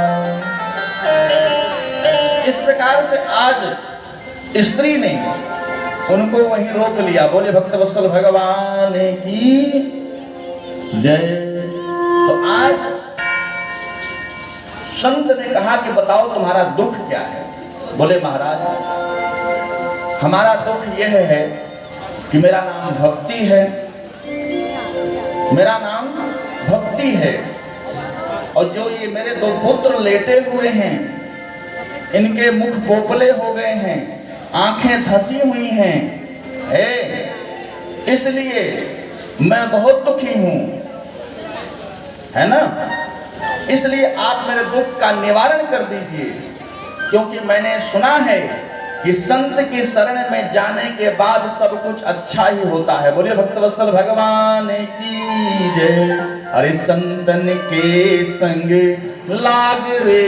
इस प्रकार से आज स्त्री ने उनको वहीं रोक लिया। बोले भक्तवत्सल भगवान की जय। तो आज संत ने कहा कि बताओ तुम्हारा दुख क्या है। बोले महाराज हमारा दुख यह है कि मेरा नाम भक्ति है, मेरा नाम भक्ति है। और जो ये मेरे दो पुत्र लेटे हुए हैं इनके मुख पोपले हो गए हैं, आंखें धसी हुई हैं, इसलिए मैं बहुत दुखी हूं, है ना। इसलिए आप मेरे दुख का निवारण कर दीजिए, क्योंकि मैंने सुना है कि संत की शरण में जाने के बाद सब कुछ अच्छा ही होता है। बोलिए भक्तवत्सल भगवान की जय। अरे संतन के संग लाग रे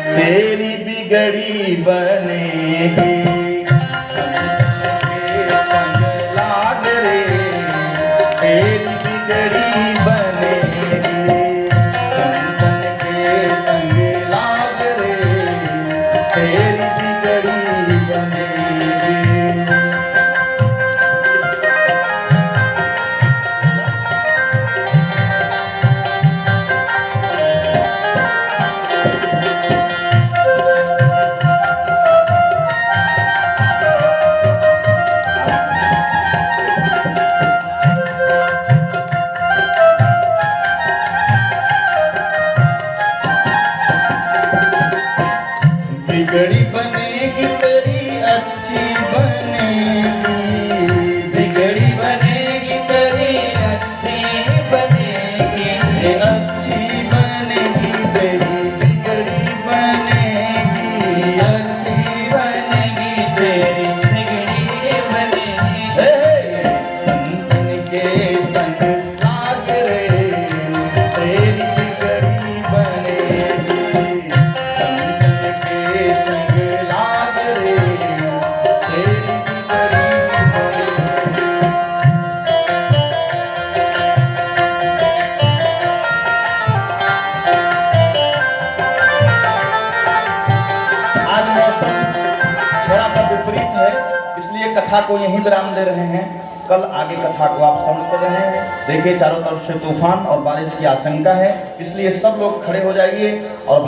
तेरी बिगड़ी बनेगी, संतन के संग लाग रे तेरी बिगड़ी बनेगी, संतन के संग लाग रे तेरी बिगड़ी बनेगी तेरी अच्छी बनेगी, बिगड़ी बनेगी तेरी अच्छी बनेगी, अच्छी बनेगी तेरी बिगड़ी बनेगी, अच्छी बनेगी तेरी बिगड़ी बनेगी। संतन के संग लाग रे तेरी बिगड़ी बनेगी, संतन के संग लाग रे तेरी बिगड़ी बनेगी। आज मौसम थोड़ा सा विपरीत है, इसलिए कथा को यहीं विराम दे रहे हैं। कल आगे कथा को आप श्रवण कर रहे हैं। देखिए चारों तरफ से तूफान और बारिश की आशंका है, इसलिए सब लोग खड़े हो जाइए और